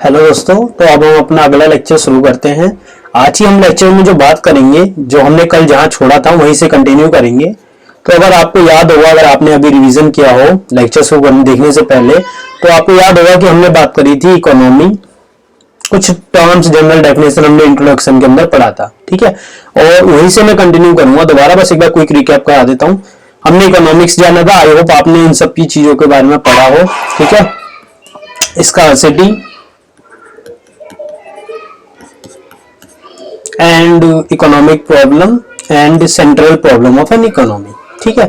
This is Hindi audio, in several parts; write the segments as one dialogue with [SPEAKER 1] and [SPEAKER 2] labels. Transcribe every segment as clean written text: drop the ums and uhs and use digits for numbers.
[SPEAKER 1] हेलो दोस्तों, तो अब हम अपना अगला लेक्चर शुरू करते हैं। आज ही हम लेक्चर में जो बात करेंगे, जो हमने कल जहां छोड़ा था वहीं से कंटिन्यू करेंगे। तो अगर आपको याद होगा, अगर आपने अभी रिवीजन किया हो लेक्चर शुरू देखने से पहले, तो आपको याद होगा कि हमने बात करी थी इकोनॉमी। कुछ टर्म्स, जनरल डेफिनेशन हमने इंट्रोडक्शन के अंदर पढ़ा था, ठीक है। और वहीं से मैं कंटिन्यू करूंगा। दोबारा बस एक बार क्विक रिकैप करा देता हूँ। हमने इकोनॉमिक्स जाना था, आई होप आपने इन सब की चीजों के बारे में पढ़ा हो, ठीक है। Scarcity and economic problem and central problem of an economy, ठीक है।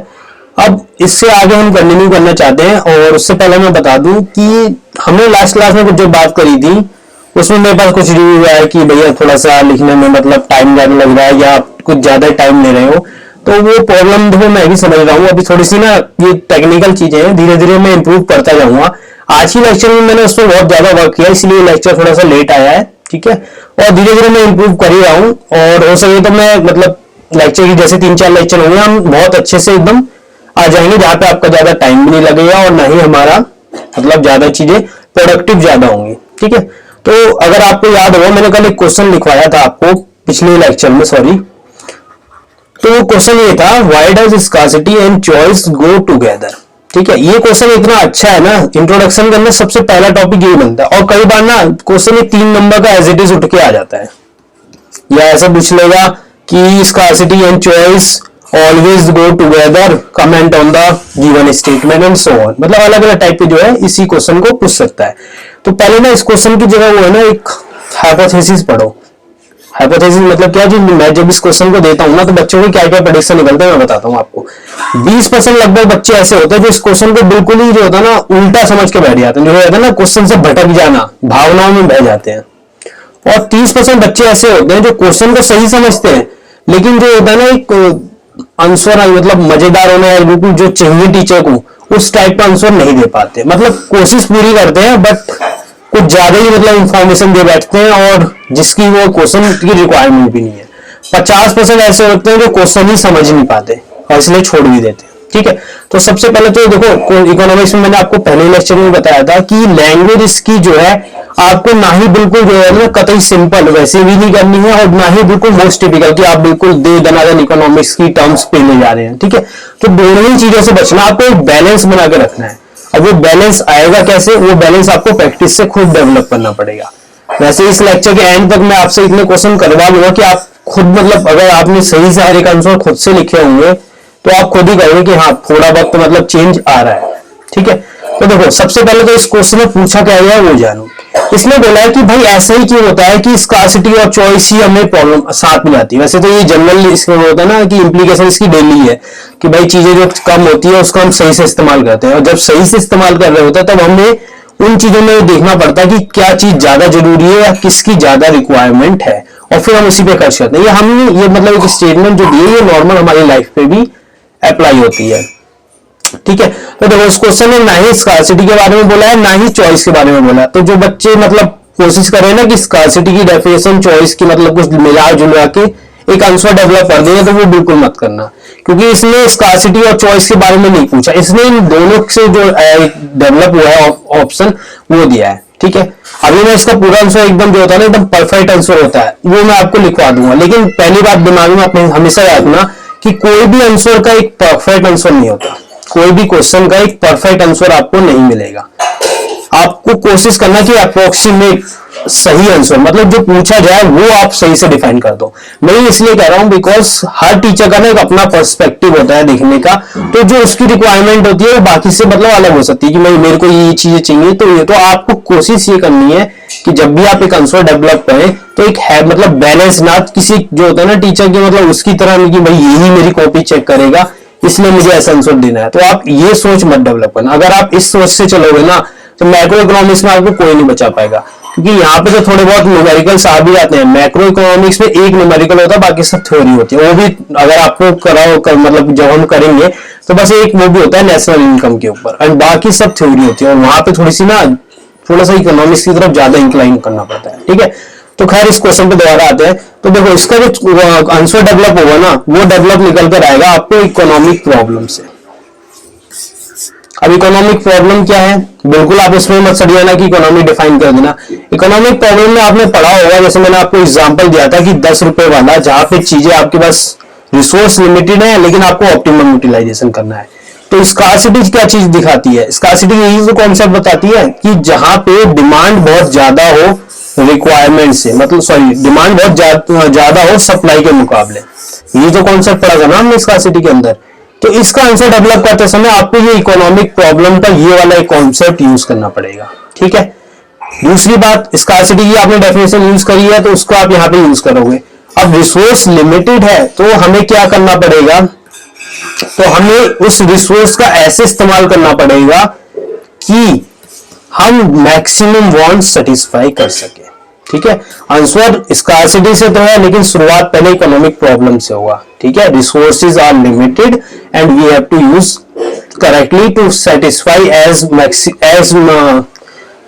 [SPEAKER 1] अब इससे आगे हम कंटिन्यू करना चाहते हैं, और उससे पहले मैं बता दूं कि हमने लास्ट क्लास में कुछ जो बात करी थी उसमें मेरे पास कुछ रिव्यू आया कि भैया थोड़ा सा लिखने में मतलब टाइम ज्यादा लग रहा है या कुछ ज्यादा टाइम ले रहे हो। तो वो प्रॉब्लम देखो मैं भी समझ रहा हूँ। अभी थोड़ी सी ना ये टेक्निकल चीजें हैं, धीरे धीरे मैं इंप्रूव करता जाऊंगा। आज ही लेक्चर में मैंने उस पर बहुत ज्यादा वर्क किया, इसलिए लेक्चर थोड़ा सा लेट आया है, ठीक है। और धीरे धीरे मैं इंप्रूव कर ही रहा हूँ, और हो सके तो मैं मतलब लेक्चर की जैसे 3-4 लेक्चर होंगे, हम बहुत अच्छे से एकदम आ जाएंगे, जहां पे आपका ज्यादा टाइम भी नहीं लगेगा और ना ही हमारा मतलब ज्यादा चीजें प्रोडक्टिव ज्यादा होंगी, ठीक है। तो अगर आपको याद होगा, मैंने कल एक क्वेश्चन लिखवाया था आपको पिछले लेक्चर में, सॉरी। तो वो क्वेश्चन ये था, why does scarcity and choice go together, ठीक है। ये क्वेश्चन इतना अच्छा है ना, इंट्रोडक्शन के अंदर सबसे पहला टॉपिक यही बनता है। और कई बार ना क्वेश्चन 3 नंबर का एज इट इज उठ के आ जाता है, या ऐसा पूछ लेगा कि scarcity and choice always go together, comment on the given statement and so on. मतलब अलग अलग टाइप के जो है इसी क्वेश्चन को पूछ सकता है। तो पहले ना इस क्वेश्चन की जगह वो है ना, एक हाइपोथेसिस पढ़ो। हाइपोथेसिस मतलब क्या, जो मैं जब इस क्वेश्चन को देता हूं ना, तो बच्चों के क्या क्या प्रेडिक्शन निकलते हैं मैं बताता हूं आपको। 20% लगभग बच्चे ऐसे होते हैं जो इस क्वेश्चन को बिल्कुल ही जो होता है ना उल्टा समझ के बैठ जाते हैं, जो होता है ना क्वेश्चन से भटक जाना, भावनाओं में बह जाते हैं। और 30% बच्चे ऐसे होते हैं जो क्वेश्चन को सही समझते हैं, लेकिन जो होता है ना एक आंसर मतलब मजेदार होना है, बिल्कुल जो चाहिए टीचर को उस टाइप का आंसर नहीं दे पाते। मतलब कोशिश पूरी करते हैं बट कुछ ज्यादा ही मतलब इंफॉर्मेशन दे बैठते हैं, और जिसकी वो क्वेश्चन की रिक्वायरमेंट भी नहीं है। 50% ऐसे होते हैं जो क्वेश्चन ही समझ नहीं पाते और इसलिए छोड़ भी देते हैं, ठीक है। तो सबसे पहले तो देखो, इकोनॉमिक्स में मैंने आपको पहले लेक्चर में बताया था कि लैंग्वेज इसकी जो है आपको ना ही बिल्कुल जो है ना कतई सिंपल वैसे भी नहीं करनी है, और ना ही बिल्कुल मोस्ट टिपिकल कि आप बिल्कुल दे दनादन इकोनॉमिक्स की टर्म्स पे ले जा रहे हैं, ठीक है। तो दोनों ही चीजों से बचना, आपको एक बैलेंस बना के रखना है। अब वो बैलेंस आएगा कैसे, वो बैलेंस आपको प्रैक्टिस से खुद डेवलप करना पड़ेगा। वैसे इस लेक्चर के एंड तक मैं आपसे इतने क्वेश्चन करवा लूंगा कि आप खुद मतलब अगर आपने सही से हर एक आंसर खुद से लिखे होंगे तो आप खुद ही कहोगे कि हाँ थोड़ा वक्त मतलब चेंज आ रहा है, ठीक है। तो देखो सबसे पहले तो इस क्वेश्चन में पूछा क्या गया है वो जानो। इसमें बोला है कि भाई ऐसा ही क्यों होता है कि स्कार्सिटी और चॉइस ही हमें प्रॉब्लम साथ में आती है। वैसे तो ये जनरल इसमें होता है ना कि इंप्लीकेशन इसकी डेली है कि भाई चीजें जो कम होती है उसको हम सही से इस्तेमाल करते हैं, और जब सही से इस्तेमाल कर रहे होते हैं तब हमें उन चीजों में देखना पड़ता है कि क्या चीज ज्यादा जरूरी है या किसकी ज्यादा रिक्वायरमेंट है, और फिर हम उसी पे खर्च करते हैं। ये हमने ये मतलब एक स्टेटमेंट जो दी है ये नॉर्मल हमारी लाइफ पे भी अप्लाई होती है, ठीक है। तो देखो इस क्वेश्चन में ना ही स्कार्सिटी के बारे में बोला है ना ही चॉइस के बारे में बोला है। तो जो बच्चे मतलब कोशिश कर रहे हैं ना कि स्कार्सिटी की डेफिनेशन चॉइस की मतलब कुछ मिला जुला के एक आंसर डेवलप कर देंगे, तो वो बिल्कुल मत करना, क्योंकि इसने स्कार्सिटी और चॉइस के बारे में नहीं पूछा। इसने इन दोनों से जो डेवलप हुआ है ऑप्शन वो दिया है, ठीक है। अभी मैं इसका पूरा आंसर एकदम जो होता है ना एकदम परफेक्ट आंसर होता है वो मैं आपको लिखवा दूंगा, लेकिन पहली बात दिमाग में आपने हमेशा रखना कि कोई भी आंसर का एक परफेक्ट आंसर नहीं होता। कोई भी क्वेश्चन का एक परफेक्ट आंसर आपको नहीं मिलेगा। आपको कोशिश करना कि अप्रोक्सीमेट सही आंसर मतलब जो पूछा जाए वो आप सही से डिफाइन कर दो। मैं इसलिए कह रहा हूं बिकॉज हर टीचर का ना एक अपना पर्सपेक्टिव होता है देखने का, तो जो उसकी रिक्वायरमेंट होती है वो बाकी से मतलब अलग हो सकती है कि भाई मेरे को ये चीजें चाहिए। तो ये तो आपको कोशिश ये करनी है कि जब भी आप एक आंसर डेवलप करें तो एक है मतलब बैलेंस, ना किसी जो होता है ना टीचर की मतलब उसकी तरह नहीं कि भाई यही मेरी कॉपी चेक करेगा इसलिए मुझे ऐसा आंसर देना है। तो आप ये सोच मत डेवलप करना। अगर आप इस सोच से चलोगे ना तो मैक्रो इकोनॉमिक्स में आपको कोई नहीं बचा पाएगा, क्योंकि यहाँ पे तो थोड़े बहुत न्यूमेरिकल्स आ भी जाते हैं। मैक्रो इकोनॉमिक्स में एक न्यूमेरिकल होता है, बाकी सब थ्योरी होती है। वो भी अगर आपको कराओ मतलब जब हम करेंगे तो बस एक वो भी होता है नेशनल इनकम के ऊपर, एंड बाकी सब थ्योरी होती है। और वहां पे थोड़ी सी ना थोड़ा सा इकोनॉमिक्स की तरफ ज्यादा इंक्लाइन करना पड़ता है, ठीक है। तो खैर इस क्वेश्चन पे दोबारा आते हैं। तो देखो इसका जो आंसर डेवलप होगा ना वो डेवलप निकल कर आएगा आपको इकोनॉमिक प्रॉब्लम से। अब इकोनॉमिक प्रॉब्लम क्या है, बिल्कुल आप इसमें मत सड़ जाना कि इकोनॉमी डिफाइन कर देना। इकोनॉमिक प्रॉब्लम में आपने पढ़ा होगा, जैसे मैंने आपको एग्जांपल दिया था कि 10 रुपए वाला, जहां पे चीजें आपके पास रिसोर्स लिमिटेड है लेकिन आपको ऑप्टिमम यूटिलाइजेशन करना है। तो स्कार्सिटी क्या चीज दिखाती है, स्कार्सिटी यही जो कॉन्सेप्ट बताती है कि जहां पे डिमांड बहुत ज्यादा हो रिक्वायरमेंट से, मतलब सॉरी डिमांड बहुत ज्यादा हो सप्लाई के मुकाबले, ये जो कॉन्सेप्ट पढ़ा था ना हमने स्कार्सिटी के अंदर। तो इसका आंसर डेवलप करते समय आपको ये इकोनॉमिक प्रॉब्लम का ये वाला एक कॉन्सेप्ट यूज करना पड़ेगा, ठीक है। दूसरी बात, स्कार्सिटी की आपने डेफिनेशन यूज करी है तो उसको आप यहाँ पे यूज करोगे। अब रिसोर्स लिमिटेड है तो हमें क्या करना पड़ेगा, तो हमें उस रिसोर्स का ऐसे इस्तेमाल करना पड़ेगा कि हम मैक्सिमम वांट सेटिस्फाई कर सके, ठीक है। आंसर स्कार्सिटी से तो है लेकिन शुरुआत पहले इकोनॉमिक प्रॉब्लम से होगा, ठीक है। Resources are limited and we have to use correctly to satisfy as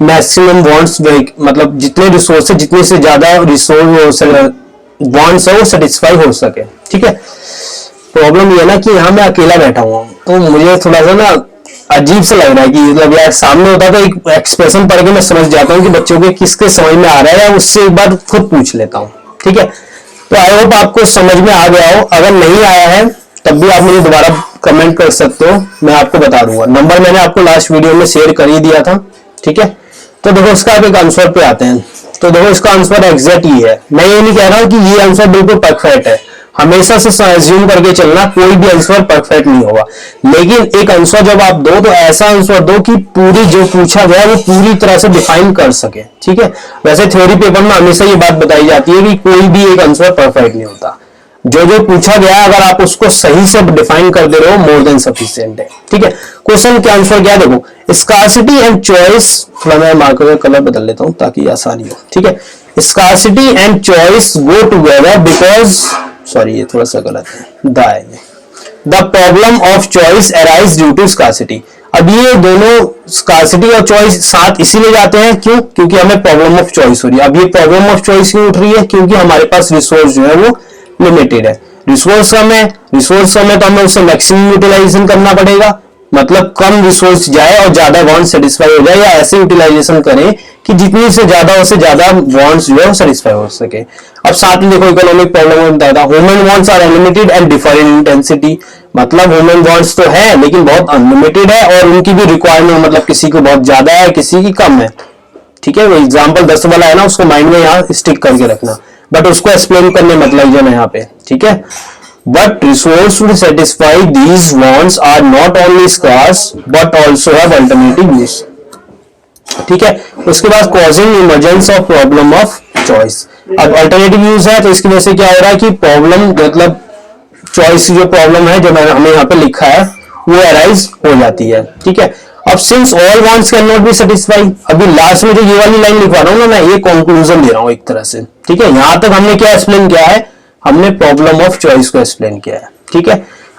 [SPEAKER 1] maximum wants, मतलब जितने रिसोर्स है जितने से ज्यादा रिसोर्स वांट्स है वो सेटिस्फाई हो सके, ठीक है। प्रॉब्लम ये है ना कि यहाँ मैं अकेला बैठा हुआ हूँ तो मुझे थोड़ा सा ना अजीब सा लग रहा है कि मतलब यार सामने होता तो एक एक्सप्रेशन पढ़ के मैं समझ जाता हूँ कि बच्चों के किसके समझ में आ रहा है, या उससे एक बार खुद पूछ लेता हूँ, ठीक है। तो आई होप आपको समझ में आ गया हो, अगर नहीं आया है तब भी आप मुझे दोबारा कमेंट कर सकते हो, मैं आपको बता दूंगा। नंबर मैंने आपको लास्ट वीडियो में शेयर कर ही दिया था, ठीक है। तो देखो इसका आप एक आंसर पे आते हैं, तो देखो इसका आंसर एग्जैक्ट ही है। मैं ये नहीं कह रहा हूँ कि ये आंसर बिल्कुल परफेक्ट है, हमेशा से अज्यूम करके चलना, कोई भी आंसर परफेक्ट नहीं होगा, लेकिन एक आंसर जब आप दो तो ऐसा आंसर दो कि पूरी जो पूछा गया वो पूरी तरह से डिफाइन कर सके, ठीक है। वैसे थ्योरी पेपर में हमेशा ये बात बताई जाती है कि कोई भी एक आंसर परफेक्ट नहीं होता, जो जो पूछा गया अगर आप उसको सही से डिफाइन कर दे रहे हो मोर देन सफिशिएंट है, ठीक है। क्वेश्चन के आंसर क्या देखो, स्कार्सिटी एंड चॉइस, थोड़ा मैं मार्कर का कलर बदल लेता हूं ताकि आसानी हो, ठीक है। Scarcity and choice go together because, sorry ये थोड़ा सा गलत है, the problem of choice arise due to scarcity. अब ये दोनों स्कार्सिटी और चॉइस साथ इसीलिए जाते हैं, क्यों, क्योंकि हमें प्रॉब्लम ऑफ चॉइस हो रही है। अब ये प्रॉब्लम ऑफ चॉइस क्यों उठ रही है, क्योंकि हमारे पास रिसोर्स जो है वो लिमिटेड है, रिसोर्स कम है तो हमें उससे मैक्सिमम यूटिलाइजेशन करना पड़ेगा, मतलब कम रिसोर्स जाए और ज्यादा वांट सेटिस्फाई हो जाए, या ऐसे यूटिलाइजेशन करें कि जितनी से ज्यादा उससे ज्यादा वांट्स जो है वो सेटिस्फाई हो सके। अब साथ में देखो इकोनॉमिक प्रॉब्लम में बताया था, human wants are unlimited and differ in intensity, मतलब ह्यूमन वांट्स तो है लेकिन बहुत अनलिमिटेड है और उनकी भी रिक्वायरमेंट, मतलब किसी को बहुत ज्यादा है किसी की कम है, ठीक है। वो एग्जाम्पल 10 वाला है ना, उसको माइंड में यहाँ स्टिक करके रखना, बट उसको एक्सप्लेन करने मतलब जो है यहाँ पे, ठीक है। But resources to satisfy these wants are not only scarce but also have alternative use, ठीक है। उसके बाद causing emergence of problem of choice, अब alternative use है तो इसकी वजह से क्या हो रहा है कि प्रॉब्लम, मतलब चॉइस जो प्रॉब्लम है जो मैंने हमें यहाँ पे लिखा है वो अराइज हो जाती है, ठीक है। अब since all wants can not be satisfy, अभी लास्ट में जो ये वाली लाइन लिखवा रहा हूँ ना, मैं ये कंक्लूजन दे रहा हूँ एक तरह से, ठीक है। यहां तक हमने क्या एक्सप्लेन किया है, हमने प्रॉब्लम ऑफ चॉइस को एक्सप्लेन किया है, ठीक है।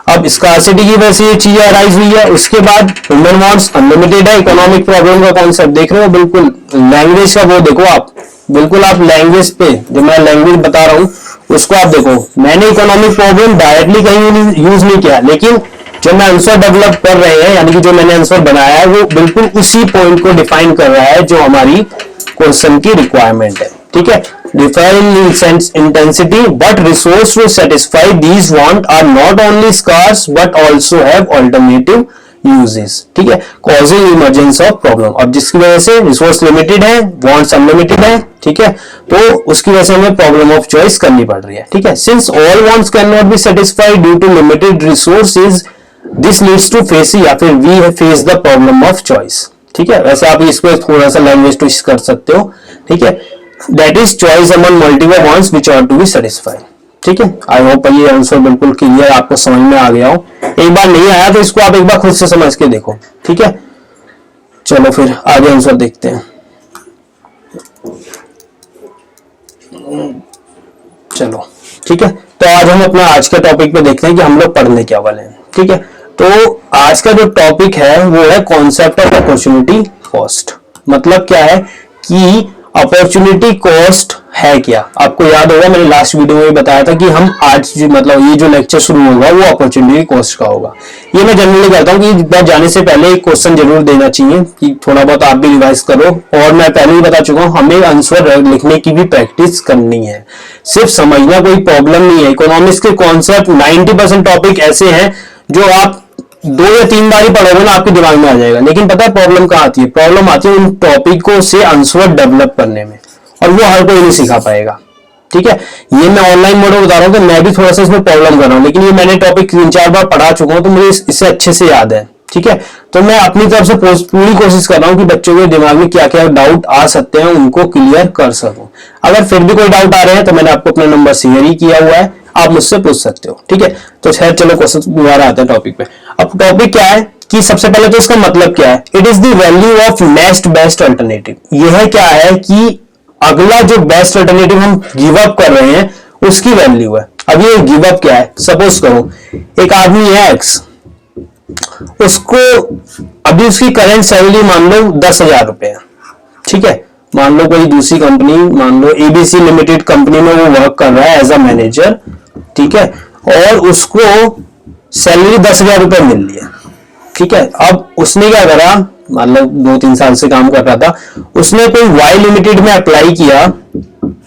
[SPEAKER 1] अब स्कार्सिटी की वजह से ये चीजें अराइज हुई है, उसके बाद ह्यूमन वांट्स अनलिमिटेड है, इकोनॉमिक प्रॉब्लम का कॉन्सेप्ट देख रहे हो, बिल्कुल लैंग्वेज का वो देखो आप, बिल्कुल आप लैंग्वेज पे जो मैं लैंग्वेज बता रहा हूँ उसको आप देखो, मैंने इकोनॉमिक प्रॉब्लम डायरेक्टली कहीं यूज नहीं किया, लेकिन जो मैं आंसर डेवलप कर रहे हैं यानी कि जो मैंने आंसर बनाया है वो बिल्कुल उसी पॉइंट को डिफाइन कर रहा है जो हमारी क्वेश्चन की रिक्वायरमेंट है, ठीक है। Differ in intensity, but resources to satisfy these want are not only scarce but also have alternative uses, ठीक है। Causing emergence of problem, अब जिसकी वजह से रिसोर्स लिमिटेड है, wants अनलिमिटेड है, ठीक है, तो उसकी वजह से हमें प्रॉब्लम ऑफ चॉइस करनी पड़ रही है, ठीक है। Since all wants cannot be satisfied due to limited resources, this leads to face, या फिर we face the problem of choice, ठीक है। वैसे आप इसको थोड़ा सा लैंग्वेज ट्विस्ट कर सकते हो, ठीक है। That is choice among multiple wants which are to be satisfied, ठीक है। आई होप ये आंसर बिल्कुल क्लियर आपको समझ में आ गया हो, एक बार नहीं आया तो इसको आप एक बार खुद से समझ के देखो, ठीक है। चलो फिर आगे आंसर देखते हैं, चलो ठीक है। तो आज हम अपना आज के टॉपिक पे देखते हैं कि हम लोग पढ़ने क्या वाले हैं, ठीक है। तो आज का जो टॉपिक है वो है कॉन्सेप्ट ऑफ अपॉर्चुनिटी कॉस्ट, मतलब क्या है कि अपॉर्चुनिटी कॉस्ट है क्या। आपको याद होगा मैंने लास्ट वीडियो में बताया था कि हम आज मतलब ये जो लेक्चर शुरू होगा वो अपॉर्चुनिटी कॉस्ट का होगा। ये मैं जनरली कहता हूँ कि जाने से पहले एक क्वेश्चन जरूर देना चाहिए कि थोड़ा बहुत आप भी रिवाइज करो। और मैं पहले ही बता चुका हूँ, हमें आंसर लिखने की भी प्रैक्टिस करनी है, सिर्फ समझना कोई प्रॉब्लम नहीं है। इकोनॉमिक्स के कॉन्सेप्ट 90% टॉपिक ऐसे हैं जो आप 2 या 3 बार ही पढ़ोगे ना आपके दिमाग में आ जाएगा। लेकिन पता है प्रॉब्लम कहाँ आती है? प्रॉब्लम आती है उन टॉपिकों से आंसर डेवलप करने में, और वो हर कोई नहीं सिखा पाएगा। ठीक है, ये मैं ऑनलाइन मॉडल बता रहा हूँ तो मैं भी थोड़ा सा इसमें प्रॉब्लम कर रहा हूँ, लेकिन ये मैंने टॉपिक 3-4 बार पढ़ा चुका हूँ तो मुझे इससे अच्छे से याद है। ठीक है, तो मैं अपनी तरफ से पूरी कोशिश कर रहा हूँ कि बच्चों के दिमाग में क्या क्या डाउट आ सकते हैं उनको क्लियर कर सकूं। अगर फिर भी कोई डाउट आ रहे हैं तो मैंने आपको अपना नंबर शेयर ही किया हुआ है, आप मुझसे पूछ सकते हो। ठीक है, तो खैर चलो क्वेश्चन दोबारा आते हैं टॉपिक पे। अब टॉपिक क्या है कि सबसे पहले तो इसका मतलब क्या है? It is the value of next best alternative. यह क्या है कि अगला जो बेस्ट अल्टरनेटिव हम गिव अप कर रहे हैं उसकी वैल्यू है। अब ये गिव अप क्या है? सपोज करो एक आदमी है एक्स, उसको अभी उसकी करंट सैलरी मान लो 10,000 रुपए है। ठीक है, मान लो कोई दूसरी कंपनी, मान लो एबीसी लिमिटेड कंपनी में वो वर्क कर रहा है एज अ मैनेजर। ठीक है, और उसको सैलरी 10,000 रुपए मिल रही है। ठीक है, अब उसने क्या करा, मान लो 2-3 साल से काम कर रहा था, उसने कोई वाई लिमिटेड में अप्लाई किया।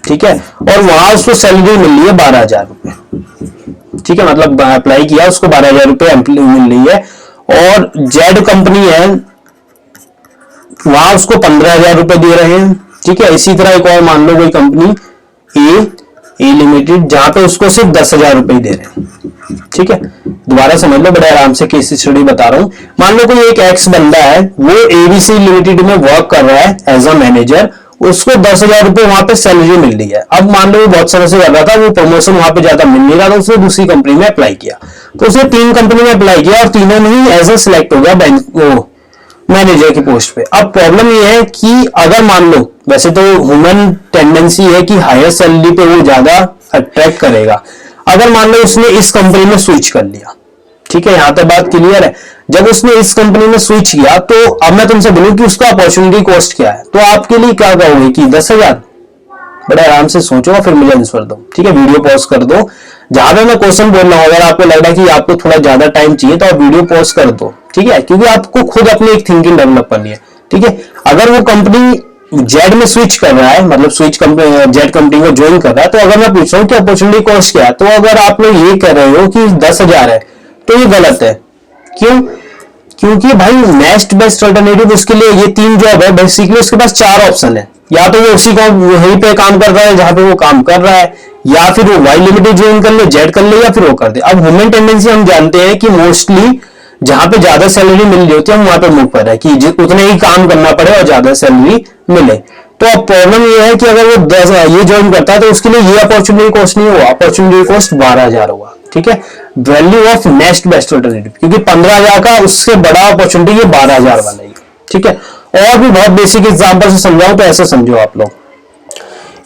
[SPEAKER 1] ठीक है, और वहां उसको सैलरी मिल रही है 12,000 रुपए। ठीक है, मतलब अप्लाई किया उसको 12,000 रुपए मिल रही है, और जेड कंपनी है वहां उसको 15,000 रुपए दे रहे हैं। ठीक है, इसी तरह एक और मान लो कोई कंपनी ए लिमिटेड जहां पे उसको सिर्फ 10,000 रुपए दे रहे हैं। ठीक है, दोबारा समझ लो, बड़े आराम से केस स्टडी बता रहा हूं। मान लो कोई एक एक्स बंदा है, वो एबीसी लिमिटेड में वर्क कर रहा है एज अ मैनेजर, उसको 10,000 रुपए वहां पे सैलरी मिल रही है। अब मान लो वो बहुत समय से कर रहा था, वो प्रमोशन वहां पे ज्यादा मिल नहीं रहा था, उसने दूसरी कंपनी में अप्लाई किया। तो उसने 3 कंपनी में अप्लाई किया और तीनों में ही एज अ सिलेक्ट हो गया बैंक मैनेजर की पोस्ट पे। अब प्रॉब्लम ये है कि अगर मान लो, वैसे तो ह्यूमन टेंडेंसी है कि हायर सैलरी पे वो ज्यादा अट्रैक्ट करेगा। अगर मान लो उसने इस कंपनी में स्विच कर लिया, ठीक है, यहां तक बात क्लियर है। जब उसने इस कंपनी में स्विच किया तो अब मैं तुमसे बोलूं कि उसका अपॉर्चुनिटी कॉस्ट क्या है, तो आपके लिए क्या कहोगे कि 10,000? बड़े आराम से सोचो और फिर मुझे आंसर दो। ठीक है, वीडियो पॉज कर दो। जहां पे मैं क्वेश्चन बोल रहा हूं अगर आपको लग रहा है कि आपको थोड़ा ज्यादा टाइम चाहिए तो आप वीडियो पॉज कर दो। ठीक है, क्योंकि आपको खुद अपनी एक थिंकिंग डेवलप करनी है। ठीक है, अगर वो कंपनी जेड में स्विच कर रहा है, मतलब जेड कंपनी को ज्वाइन कर रहा है, तो अगर मैं पूछ रहा हूँ कि अपॉर्चुनिटी कॉस्ट क्या है, तो अगर आप लोग ये कह रहे हो कि 10,000 है तो ये गलत है। क्यों? क्योंकि भाई नेक्स्ट बेस्ट अल्टरनेटिव उसके लिए ये 3 जॉब है, बेसिकली उसके पास 4 ऑप्शन है। या तो वो उसी को वहीं पे काम कर रहा है जहां पे वो काम कर रहा है, या फिर वो वाई लिमिटेड ज्वाइन कर ले, जेड कर ले, या फिर वो कर दे। अब ह्यूमन टेंडेंसी हम जानते हैं कि मोस्टली जहां पे ज्यादा सैलरी मिल रही होती है हम वहां पे मूव कर रहे हैं कि उतने ही काम करना पड़े और ज्यादा सैलरी मिले। तो अब प्रॉब्लम ये है कि अगर वो 10 ये ज्वाइन करता है तो उसके लिए ये अपॉर्चुनिटी कॉस्ट नहीं हुआ, अपॉर्चुनिटी कॉस्ट 12,000 हुआ। ठीक है, value of next best alternative, क्योंकि 15,000 का उससे बड़ा अपॉर्चुनिटी ये 12,000 वाला ही। ठीक है, और भी बहुत बेसिक एग्जांपल से समझाऊं तो ऐसे समझो आप लोग,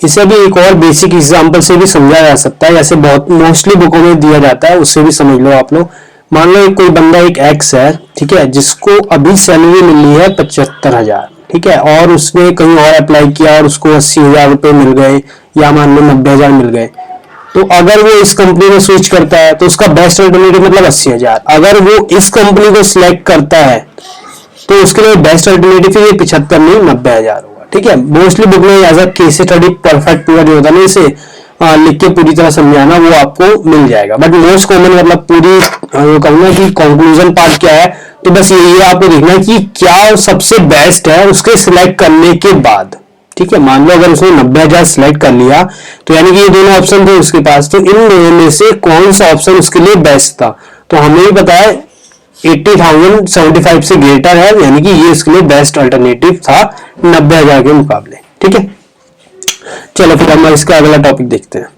[SPEAKER 1] इसे भी एक और बेसिक एग्जांपल से भी समझा जा सकता है, ऐसे बहुत मोस्टली बुकों में दिया जाता है, उससे भी समझ लो आप लोग। मान लो कोई बंदा एक एक्स है, ठीक है, जिसको अभी सैलरी मिली है 75,000। ठीक है, और उसने कहीं और अप्लाई किया और उसको 80,000 रुपए मिल गए, या मान लो 90,000 मिल गए। तो अगर वो इस कंपनी में स्विच करता है तो उसका बेस्ट अल्टरनेटिव मतलब 80,000। अगर वो इस कंपनी को सिलेक्ट करता है तो उसके लिए बेस्ट अल्टरनेटिव ये 75 नहीं 90,000 होगा। ठीक है, मोस्टली बुक में as a case study perfect पूरा जो होता है ना, इसे लिख के पूरी तरह समझाना वो आपको मिल जाएगा। बट मोस्ट कॉमन मतलब पूरी कहूंगा कि कंक्लूजन पार्ट क्या है, तो बस यही है आपको देखना कि क्या सबसे बेस्ट है उसके सिलेक्ट करने के बाद। ठीक है, मान लो अगर उसने 90,000 सिलेक्ट कर लिया तो यानी कि ये दोनों ऑप्शन थे उसके पास, तो इन दोनों में से कौन सा ऑप्शन उसके लिए बेस्ट था। तो हमें भी पता है 80,075 से ग्रेटर है, यानी कि ये इसके लिए बेस्ट अल्टरनेटिव था 90,000 के मुकाबले। ठीक है, चलो फिर हम इसका अगला टॉपिक देखते हैं।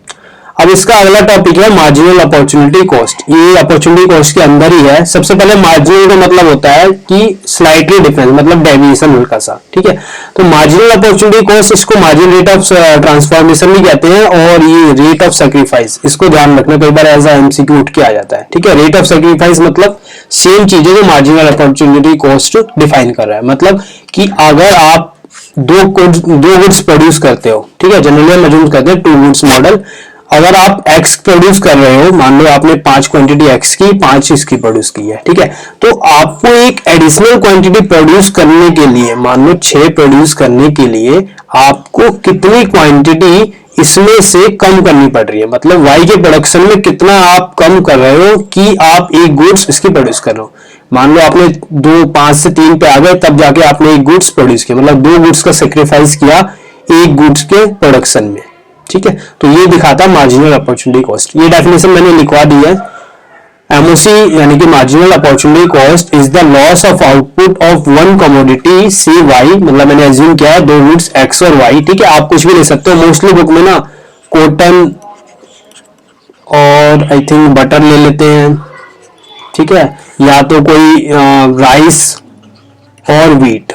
[SPEAKER 1] अब इसका अगला टॉपिक है मार्जिनल अपॉर्चुनिटी कॉस्ट। ये अपॉर्चुनिटी कॉस्ट के अंदर ही है। सबसे पहले मार्जिनल का मतलब होता है कि स्लाइटली डिफरेंस, मतलब डेविएशन हल्का सा। ठीक है, तो मार्जिनल अपॉर्चुनिटी कॉस्ट, इसको मार्जिन रेट ऑफ ट्रांसफॉर्मेशन भी कहते हैं, और ये रेट ऑफ सैक्रिफाइस, इसको ध्यान रखना, कई बार एज एमसीक्यू उठ के आ जाता है। ठीक है, रेट ऑफ सैक्रिफाइस मतलब सेम चीज है जो मार्जिनल अपॉर्चुनिटी कॉस्ट डिफाइन कर रहा है। मतलब कि अगर आप दो गुड्स प्रोड्यूस करते हो, ठीक है, जनरली हम अज्यूम करते हैं 2 गुड्स मॉडल। अगर आप एक्स प्रोड्यूस कर रहे हो, मान लो आपने 5 क्वांटिटी एक्स की, 5 इसकी प्रोड्यूस की है, ठीक है, तो आपको एक एडिशनल क्वांटिटी प्रोड्यूस करने के लिए, मान लो 6 प्रोड्यूस करने के लिए आपको कितनी क्वांटिटी इसमें से कम करनी पड़ रही है, मतलब वाई के प्रोडक्शन में कितना आप कम कर रहे हो कि आप एक गुड्स इसकी प्रोड्यूस कर रहे हो। मान लो आपने 5 से 3 पे आ गए, तब जाके आपने एक गुड्स प्रोड्यूस किया, मतलब 2 गुड्स का सेक्रीफाइस किया एक गुड्स के प्रोडक्शन में, ठीक है। तो ये दिखाता मार्जिनल अपॉर्चुनिटी कॉस्ट। ये डेफिनेशन मैंने लिखवा दी है। एमओसी यानी कि marginal opportunity cost is the loss of output of one commodity C Y, मतलब मैंने अज्यूम किया है 2 गुड्स एक्स और वाई, ठीक है। आप कुछ भी ले सकते हो, मोस्टली बुक में ना कॉटन और आई थिंक बटर ले लेते हैं, ठीक है, या तो कोई राइस और व्हीट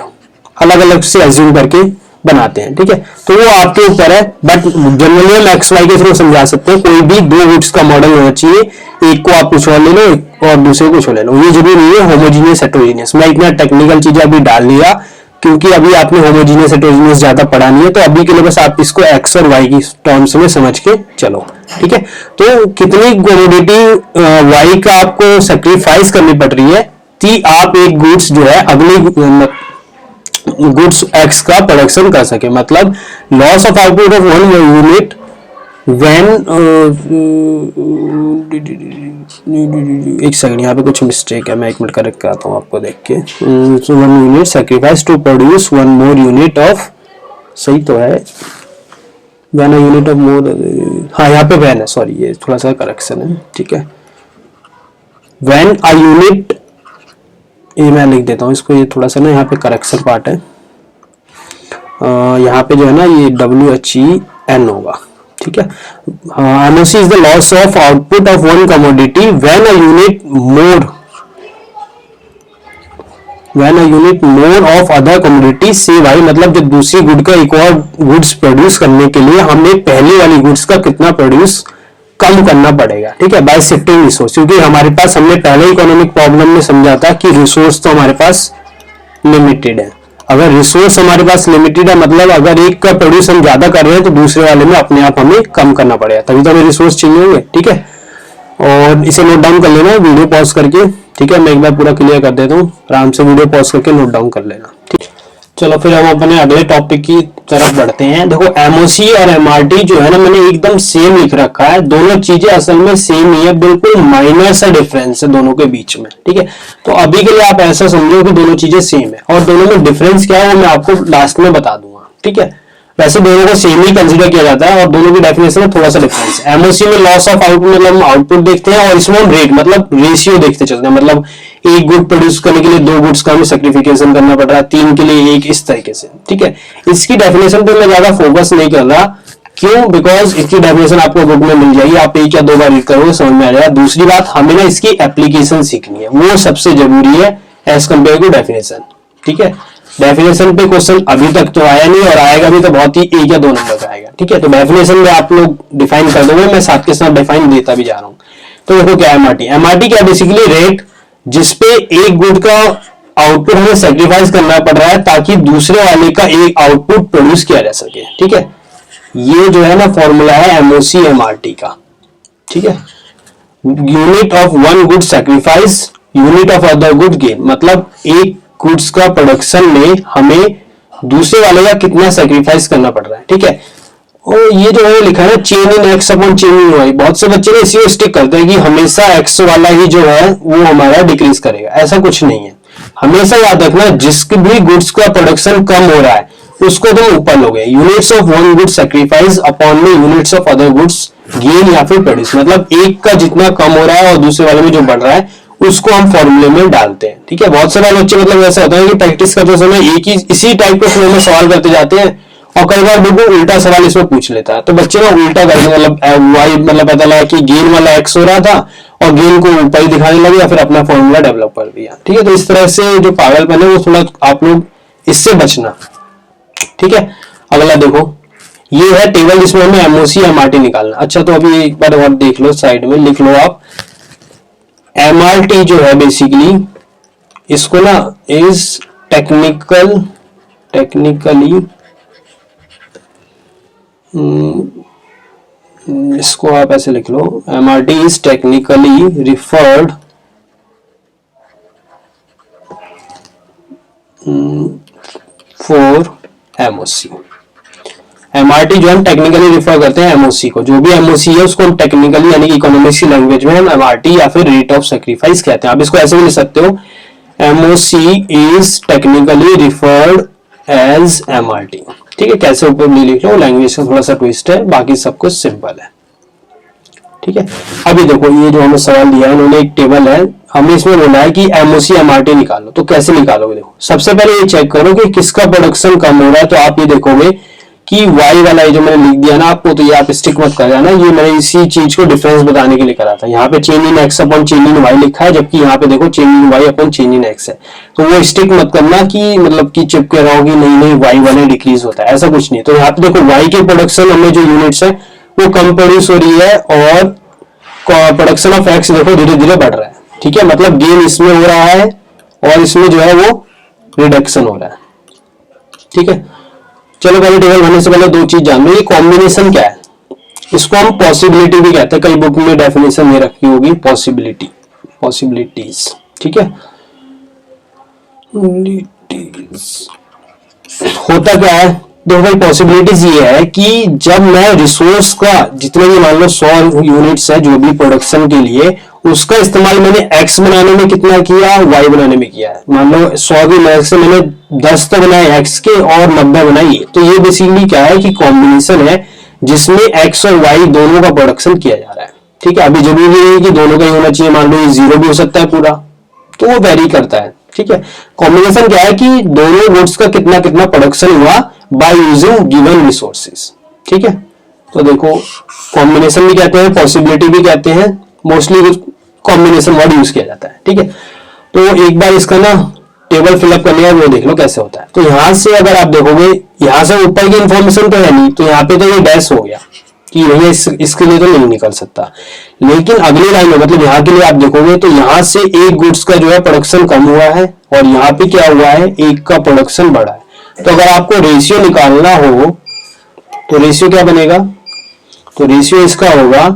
[SPEAKER 1] अलग अलग से अज्यूम करके बनाते हैं, ठीक है। तो वो आपके ऊपर है, बट जनरली हम एक्स वाई के थ्रू समझा सकते हैं। कोई भी 2 गुड्स का मॉडल होना चाहिए, एक को आप कुछ और ले लो और दूसरे को कुछ और ले लो। ये जरूरी नहीं है होमोजीनियस हेटेरोजीनियस। मैं इतना टेक्निकल चीजें अभी डाल लिया क्योंकि अभी आपने होमोजीनियस हेटेरोजीनियस ज्यादा पढ़ा नहीं है, तो अभी के लिए बस आप इसको एक्स और वाई की टर्म्स में समझ के चलो, ठीक है। तो कितनी कमोडिटी वाई का आपको सेक्रीफाइस करनी पड़ रही है कि आप एक गुड्स जो है अगले गुड्स एक्स का प्रोडक्शन कर सके, मतलब loss of output of one unit when, एक सेकंड यहाँ पे कुछ मिस्टेक है, मैं 1 मिनट करेक्ट कराता हूँ आपको देख के। One unit sacrifice to produce one more unit of, सही तो है, when a unit of more, हाँ यहाँ पे व्हेन है, सॉरी ये थोड़ा सा करेक्शन है, ठीक है। व्हेन अ यूनिट, ये मैं लिख देता हूँ इसको, ये थोड़ा सा ना यहाँ पे करेक्शन पार्ट है, यहाँ पे जो है ना ये WHEN होगा, ठीक है। MOC is the loss of output of one commodity when a unit more of other commodity C Y, मतलब जो दूसरी गुड का एक और गुड्स प्रोड्यूस करने के लिए हमें पहली वाली गुड्स का कितना प्रोड्यूस कम करना पड़ेगा, ठीक है, बाय शिफ्टिंग रिसोर्स। क्योंकि हमारे पास, हमने पहले इकोनॉमिक प्रॉब्लम में समझा था कि रिसोर्स तो हमारे पास लिमिटेड है। अगर रिसोर्स हमारे पास लिमिटेड है, मतलब अगर एक का प्रोड्यूस हम ज्यादा कर रहे हैं तो दूसरे वाले में अपने आप हमें कम करना पड़ेगा, तभी तो हमें रिसोर्स चाहिए होंगे, ठीक है। और इसे नोट डाउन कर लेना वीडियो पॉज करके, ठीक है। मैं एक बार पूरा क्लियर कर देता हूँ, आराम से वीडियो पॉज करके नोट डाउन कर लेना, ठीक है। चलो फिर हम अपने अगले टॉपिक की तरफ बढ़ते हैं। देखो एमओसी और एमआरटी जो है ना, मैंने एकदम सेम लिख रखा है, दोनों चीजें असल में सेम ही है, बिल्कुल माइनर सा डिफरेंस है दोनों के बीच में, ठीक है। तो अभी के लिए आप ऐसा समझो कि दोनों चीजें सेम है, और दोनों में डिफरेंस क्या है वो मैं आपको लास्ट में बता दूंगा, ठीक है। वैसे दोनों को सेम ही कंसीडर किया जाता है और दोनों की डेफिनेशन में थोड़ा सा डिफरेंस है। एमओसी में लॉस ऑफ आउटपुट मतलब हम आउटपुट देखते हैं, और इसमें हम रेट मतलब रेशियो देखते चलते हैं, मतलब एक गुड प्रोड्यूस करने के लिए 2 गुड्स का हमें सेक्रिफिकेशन करना पड़ रहा है, 3 के लिए 1, इस तरीके से, ठीक है। इसकी डेफिनेशन पे मैं ज्यादा फोकस नहीं कर रहा, क्यों? बिकॉज इसकी डेफिनेशन आपको बुक में मिल जाएगी, आप 1 या 2 बार रीड करोगे समझ में आ जाएगा। दूसरी बात, हमें ना इसकी एप्लीकेशन सीखनी है, वो सबसे जरूरी है एज कम्पेयर टू डेफिनेशन, ठीक है। डेफिनेशन पे क्वेश्चन अभी तक तो आया नहीं, और आएगा भी तो बहुत ही 1 या 2 नंबर का आएगा, ठीक है। तो डेफिनेशन में आप लोग डिफाइन कर दोगे, मैं साथ के साथ डिफाइन देता भी जा रहा हूँ। तो देखो क्या एमआरटी, एमआरटी क्या, बेसिकली रेट जिसपे एक गुड का आउटपुट हमें सेक्रीफाइस करना पड़ रहा है ताकि दूसरे वाले का एक आउटपुट प्रोड्यूस किया जा सके, ठीक है। ये जो है ना फॉर्मूला है एमओसी एमआरटी का, ठीक है। Unit of one good sacrifice, unit of other good gain, मतलब एक गुड्स का प्रोडक्शन में हमें दूसरे वाले का कितना सेक्रीफाइस करना पड़ रहा है, ठीक है। और ये जो है लिखा है change in X upon change in Y, बहुत से बच्चे ने इसी को स्टिक करते हैं कि हमेशा एक्स वाला ही जो है वो हमारा डिक्रीज करेगा, ऐसा कुछ नहीं है। हमेशा याद रखना जिसके भी गुड्स का प्रोडक्शन कम हो रहा है उसको तुम ऊपर लोगे, units of one good sacrifice upon में units of other goods gain या फिर प्रोड्यूस, मतलब एक का जितना कम हो रहा है और दूसरे वाले में जो बढ़ रहा है उसको हम फॉर्मूले में डालते हैं, ठीक है। बहुत सारे बच्चे मतलब ऐसा होता है कि प्रैक्टिस करते समय एक ही इसी टाइप के फ्लो में सवाल करते जाते हैं, और कई बार बिल्कुल उल्टा सवाल इसमें पूछ लेता है, तो बच्चे ना उल्टा करते, मतलब वाई मतलब पता लगा कि गेन वाला एक्स हो रहा था और गेन को ऊपर ही दिखाने लगे या फिर अपना फॉर्मूला डेवलप कर दिया, ठीक है। तो इस तरह से जो पागलपन है वो थोड़ा आप लोग इससे बचना, ठीक है। अगला देखो, ये है टेबल जिसमें हमें एमओसी एमआरटी निकालना। अच्छा तो अभी एक बार और देख लो, साइड में लिख लो आप, एमआरटी जो है बेसिकली इसको ना इज टेक्निकल टेक्निकली, इसको आप ऐसे लिख लो, MRT is technically referred for MOC। MRT जो हम टेक्निकली रिफर करते हैं MOC को, जो भी MOC है उसको हम टेक्निकली यानी कि इकोनॉमिक्स की लैंग्वेज में हम MRT या फिर रेट ऑफ सेक्रीफाइस कहते हैं। आप इसको ऐसे भी लिख सकते हो, MOC is technically referred as MRT। ठीक है, कैसे ऊपर नहीं लिख लो, लैंग्वेज का थोड़ा सा ट्विस्ट है, बाकी सब कुछ सिंपल है। ठीक है, अभी देखो ये जो हमें सवाल दिया है, इन्होंने एक टेबल है, हमें इसमें बोला है कि MOC MRT निकालो। तो कैसे निकालोगे? देखो सबसे पहले ये चेक करो कि किसका प्रोडक्शन कम हो रहा है। तो आप ये देखोगे कि Y वाला ये जो मैंने लिख दिया ना आपको, तो ये आप स्टिक मत कर जाना, ये मैंने इसी चीज को डिफरेंस बताने के लिए करा था। यहाँ पे change in X upon change in Y लिखा है, जबकि यहाँ पे देखो change in Y upon change in X है। तो वो स्टिक मत करना कि मतलब कि चिपके रहोगी, नहीं Y वाले डिक्रीज होता है, ऐसा कुछ नहीं। तो यहाँ पे देखो Y के प्रोडक्शन हमें जो यूनिट्स है वो कम प्रोड्यूस हो रही है, और प्रोडक्शन ऑफ X देखो धीरे धीरे बढ़ रहा है। ठीक है, मतलब गेन इसमें हो रहा है और इसमें जो है वो रिडक्शन हो रहा है। ठीक है, चलो पहले टेबल बनने से पहले दो चीज जान लो, ये कॉम्बिनेशन क्या है? इसको हम पॉसिबिलिटी भी कहते हैं, कई बुक में डेफिनेशन में रखी होगी पॉसिबिलिटी, पॉसिबिलिटीज। ठीक है, होता क्या है? देखो भाई, पॉसिबिलिटीज ये है कि जब मैं रिसोर्स का जितने भी मान लो 100 यूनिट्स है जो भी प्रोडक्शन के लिए, उसका इस्तेमाल मैंने X बनाने में कितना किया, Y बनाने में किया है। मान लो 100 की मदद से मैंने 10 तो बनाए X के और 90 बनाई, तो ये बेसिकली क्या है कि कॉम्बिनेशन है जिसमें X और Y दोनों का प्रोडक्शन किया जा रहा है। ठीक है, अभी जरूरी नहीं है कि दोनों का ही होना चाहिए, मान लो ये 0 भी हो सकता है पूरा, तो वो वेरी करता है। ठीक है, कॉम्बिनेशन क्या है कि दोनों गुड्स का कितना कितना प्रोडक्शन हुआ बाय यूजिंग गिवन रिसोर्सेज। ठीक है, तो देखो कॉम्बिनेशन भी कहते हैं, पॉसिबिलिटी भी कहते हैं, मोस्टली कॉम्बिनेशन वर्ड यूज किया जाता है। ठीक है, तो एक बार इसका ना टेबल फिलअप करने का वो देख लो कैसे होता है। तो यहां से अगर आप देखोगे, यहां से ऊपर की इंफॉर्मेशन तो है नहीं, तो यहाँ पे तो ये डैश हो गया कि भैया इसके लिए तो नहीं निकल सकता। लेकिन अगली लाइन में मतलब यहाँ के लिए आप देखोगे तो यहाँ से एक गुड्स का जो है प्रोडक्शन कम हुआ है, और यहाँ पे क्या हुआ है, एक का प्रोडक्शन बढ़ा है। तो अगर आपको रेशियो निकालना हो तो रेशियो क्या बनेगा? तो रेशियो इसका होगा,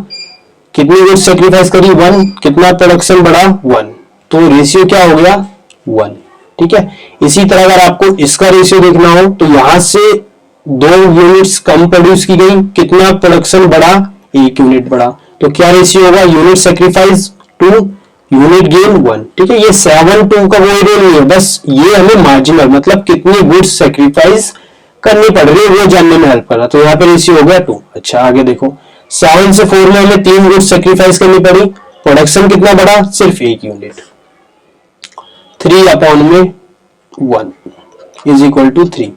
[SPEAKER 1] कितनी गुड्स सेक्रीफाइस करी, 1, कितना प्रोडक्शन बढ़ा, 1, तो रेशियो क्या हो गया, 1। ठीक है, इसी तरह अगर आपको इसका रेशियो देखना हो तो यहां से 2 यूनिट्स कम प्रोड्यूस की गई, कितना प्रोडक्शन बढ़ा, 1 यूनिट बढ़ा, तो क्या रेशियो होगा, यूनिट सेक्रीफाइस 2, यूनिट गेन 1। ठीक है, ये 7-2 का कोई रोल नहीं है, बस ये हमें मार्जिनल मतलब कितनी गुड्स सेक्रीफाइस करनी पड़ रही है वो जानने में हेल्प कर रहा। तो यहाँ पे रेशियो हो गया 2। अच्छा आगे देखो, 7 से 4 में हमें 3 गुड्स सेक्रीफाइस करनी पड़ी, प्रोडक्शन कितना बढ़ा, सिर्फ 1 यूनिट, 3/1 इज इक्वल टू 3।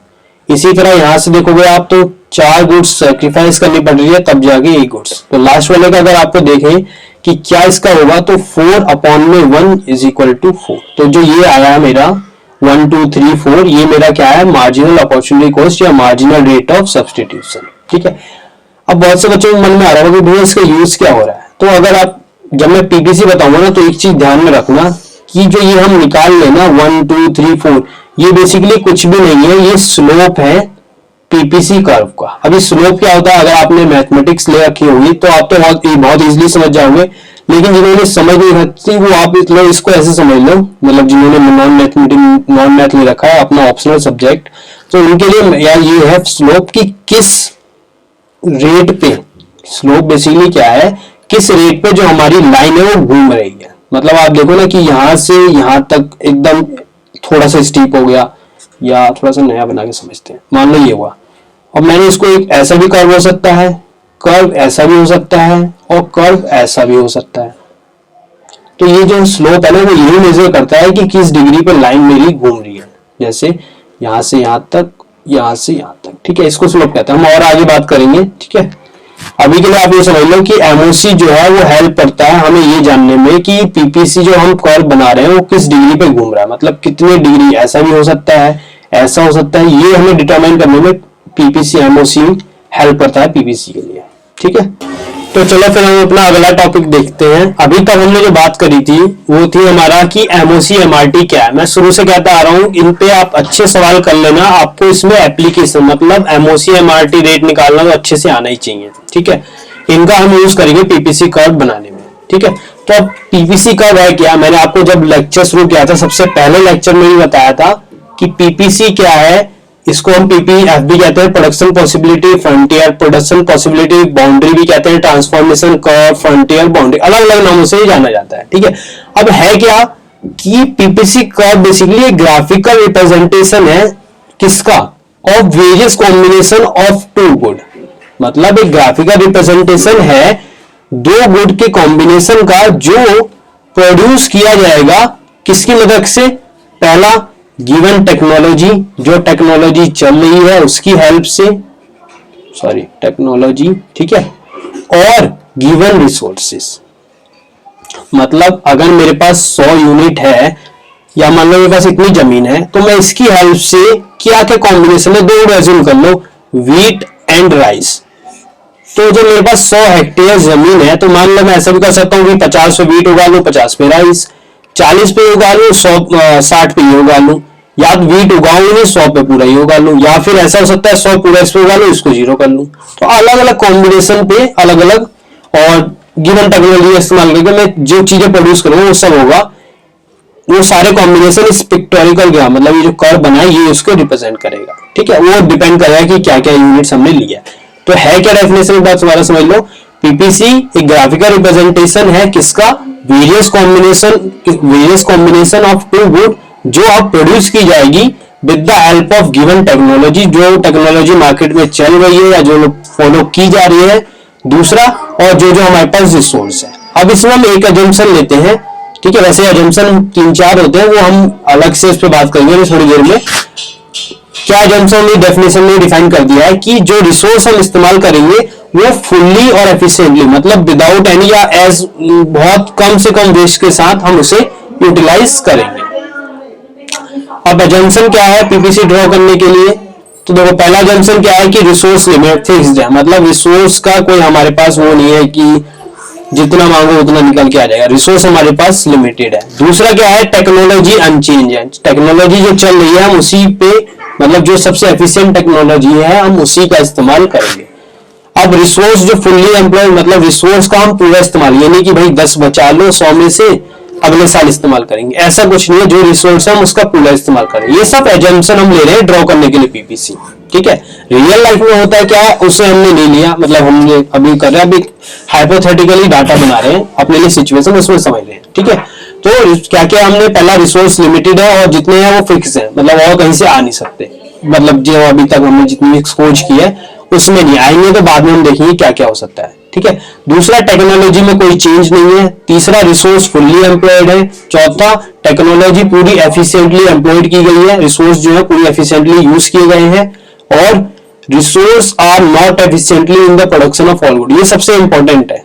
[SPEAKER 1] इसी तरह यहां से देखोगे आप तो 4 गुड्स सेक्रीफाइस करनी पड़ रही है तब जाके 1 गुड्स। तो लास्ट वाले का अगर आपको देखें कि क्या इसका होगा, तो 4/1 इज इक्वल टू 4। तो जो ये आया है मेरा 1 2 3 4, ये मेरा क्या है, मार्जिनल अपॉर्चुनिटी कॉस्ट या मार्जिनल रेट ऑफ सब्स्टिट्यूशन। ठीक है, अब बहुत से बच्चों के मन में आ रहा होगा कि भैया इसका यूज क्या हो रहा है। तो अगर आप जब मैं पीपीसी बताऊंगा ना, तो एक चीज ध्यान में रखना कि जो ये हम निकाल लेना 1 2 3 4, ये बेसिकली कुछ भी नहीं है, ये स्लोप है पीपीसी कर्व का। अभी स्लोप क्या होता है, अगर आपने मैथमेटिक्स ले रखी होगी तो आप तो बहुत इजीली समझ जाओगे, लेकिन जिन्होंने समझ नहीं रखती वो आप मतलब इसको ऐसे समझ लो, मतलब जिन्होंने नॉन मैथ ले रखा है अपना ऑप्शनल सब्जेक्ट, तो उनके लिए यार ये है स्लोप की किस रेट पे, स्लोप बेसिकली क्या है, किस रेट पे जो हमारी लाइन है वो घूम रही है। मतलब आप देखो ना कि यहां से यहां तक एकदम थोड़ा सा स्टीप हो गया, या थोड़ा सा नया बना के समझते हैं, मान लो ये हुआ, और मैंने इसको एक ऐसा भी कर्व हो सकता है, कर्व ऐसा भी हो सकता है, और कर्व ऐसा भी हो सकता है। तो ये जो स्लोप है ना वो यही मेजर करता है कि किस डिग्री पे लाइन मेरी घूम रही है, जैसे यहां से यहां तक, यहां से यहां तक। ठीक है, इसको स्लोप कहते हैं, हम और आगे बात करेंगे। ठीक है, अभी के लिए आप ये समझ लो कि एमओसी जो है वो हेल्प करता है हमें ये जानने में कि पीपीसी जो हम कर्व बना रहे हैं वो किस डिग्री पे घूम रहा है, मतलब कितने डिग्री, ऐसा भी हो सकता है, ऐसा हो सकता है, ये हमें डिटरमाइन करने में पीपीसी एमओसी हेल्प करता है पीपीसी के लिए। ठीक है, तो चलो फिर हम अपना अगला टॉपिक देखते हैं। अभी तक हमने जो बात करी थी वो थी हमारा कि एमओसी एमआरटी क्या है। मैं शुरू से कहता आ रहा हूँ, इन पे आप अच्छे सवाल कर लेना, आपको इसमें एप्लीकेशन मतलब एमओसी एमआरटी रेट निकालना तो अच्छे से आना ही चाहिए, ठीक है। इनका हम यूज करेंगे पीपीसी कर्व बनाने में, ठीक है। तो अब पीपीसी कर्व है क्या, मैंने आपको जब लेक्चर शुरू किया था सबसे पहले लेक्चर में ही बताया था कि पीपीसी क्या है। इसको हम पीपीएफ भी कहते हैं, production possibility frontier, production possibility boundary भी कहते हैं, ट्रांसफॉर्मेशन कर्व, फ्रंटियर, बाउंड्री, अलग अलग नामों से ही जाना जाता है, ठीक है। अब है क्या कि पीपीसी कर्व बेसिकली एक ग्राफिकल रिप्रेजेंटेशन है किसका, of various combination of two good. मतलब एक ग्राफिकल रिप्रेजेंटेशन है दो गुड के कॉम्बिनेशन का जो प्रोड्यूस किया जाएगा किसकी मदद से, पहला गिवन टेक्नोलॉजी, जो टेक्नोलॉजी चल रही है उसकी हेल्प से, सॉरी टेक्नोलॉजी, ठीक है, और गिवन रिसोर्सेस। मतलब अगर मेरे पास 100 यूनिट है या मान लो मेरे पास इतनी जमीन है तो मैं इसकी हेल्प से क्या क्या कॉम्बिनेशन है, दो रेज्यूम कर लो, व्हीट एंड राइस। तो जब मेरे पास 100 हेक्टेयर जमीन है तो मान लो मैं ऐसा भी कर सकता हूँ कि 50 पे व्हीट उगा लूं, 50 पे राइस, 40 पे उगा लूं, 60 पे ये उगा लूं, या व्हीट उगाऊंगी नहीं 100 पे पूरा ही उगा लूं, या फिर ऐसा हो सकता है 100 पूरा इस पे उगा लूं, इसको 0 कर लूं। तो अलग अलग कॉम्बिनेशन पे अलग अलग और गिवन टेक्नोलॉजी इस्तेमाल करके मैं जो चीजें प्रोड्यूस करूंगा वो सब होगा, वो सारे कॉम्बिनेशन इस पिक्टोरिकल ग्राफ मतलब ये जो कर्व बना है ये उसको रिप्रेजेंट करेगा, ठीक है। वो डिपेंड करेगा कि क्या क्या यूनिट्स हमने लिया। तो है क्या डेफिनेशन, एक बात दोबारा समझ लो, पीपीसी एक ग्राफिकल रिप्रेजेंटेशन है किसका, various combination of two good जो अब प्रोड्यूस की जाएगी with the help of given technology, जो टेक्नोलॉजी मार्केट में चल रही है या जो फॉलो की जा रही है, दूसरा और जो जो हमारे पास रिसोर्स है। अब इसमें हम एक अजम्पशन लेते हैं, ठीक है। वैसे अजम्पशन 3-4 होते हैं, वो हम अलग से इस पे बात करेंगे थोड़ी देर में। क्या अजम्पशन ने डेफिनेशन में डिफाइन कर दिया है कि जो रिसोर्स हम इस्तेमाल करेंगे वो फुल्ली और एफिशिएंटली मतलब विदाउट एनी या एज बहुत कम से कम वेस्ट के साथ हम उसे यूटिलाइज करेंगे। अब अजम्पशन क्या है पीपीसी ड्रॉ करने के लिए, तो देखो पहला अजम्पशन क्या है कि रिसोर्स लिमिट फिक्स्ड है, मतलब रिसोर्स का कोई हमारे पास वो नहीं है कि जितना मांगो उतना निकल के आ जाएगा, रिसोर्स हमारे पास लिमिटेड है। दूसरा क्या है, टेक्नोलॉजी अनचेंज है, टेक्नोलॉजी जो चल रही है हम उसी पे मतलब जो सबसे एफिशिएंट टेक्नोलॉजी है हम उसी का इस्तेमाल करेंगे। अब रिसोर्स जो फुल्ली एम्प्लॉयड मतलब रिसोर्स का हम पूरा इस्तेमाल, ये नहीं कि भाई 10 बचा लो 100 में से अगले साल इस्तेमाल करेंगे, ऐसा कुछ नहीं है। जो रिसोर्स है हम उसका पूरा इस्तेमाल करें, ये सब एजम्पशन हम ले रहे हैं ड्रॉ करने के लिए पीपीसी, ठीक है। रियल लाइफ में होता है क्या, उसे हमने नहीं लिया, मतलब हमने अभी कर रहे हैं, अभी हाइपोथेटिकली डाटा बना रहे हैं अपने लिए सिचुएशन उसमें समझ रहे हैं, ठीक है। तो क्या क्या हमने पहला रिसोर्स लिमिटेड है और जितने हैं वो फिक्स है, मतलब और कहीं से आ नहीं सकते, मतलब जो अभी तक हमने जितनी खोज की है उसमें नहीं आएंगे, तो बाद में हम देखेंगे क्या क्या हो सकता है, ठीक है। दूसरा टेक्नोलॉजी में कोई चेंज नहीं है। तीसरा रिसोर्स फुल्ली एम्प्लॉयड है। चौथा टेक्नोलॉजी पूरी एफिशिएंटली एम्प्लॉयड की गई है, रिसोर्स जो है पूरी एफिशिएंटली यूज किए गए हैं, और resource are not efficiently in the production of all good, ये सबसे इंपॉर्टेंट है,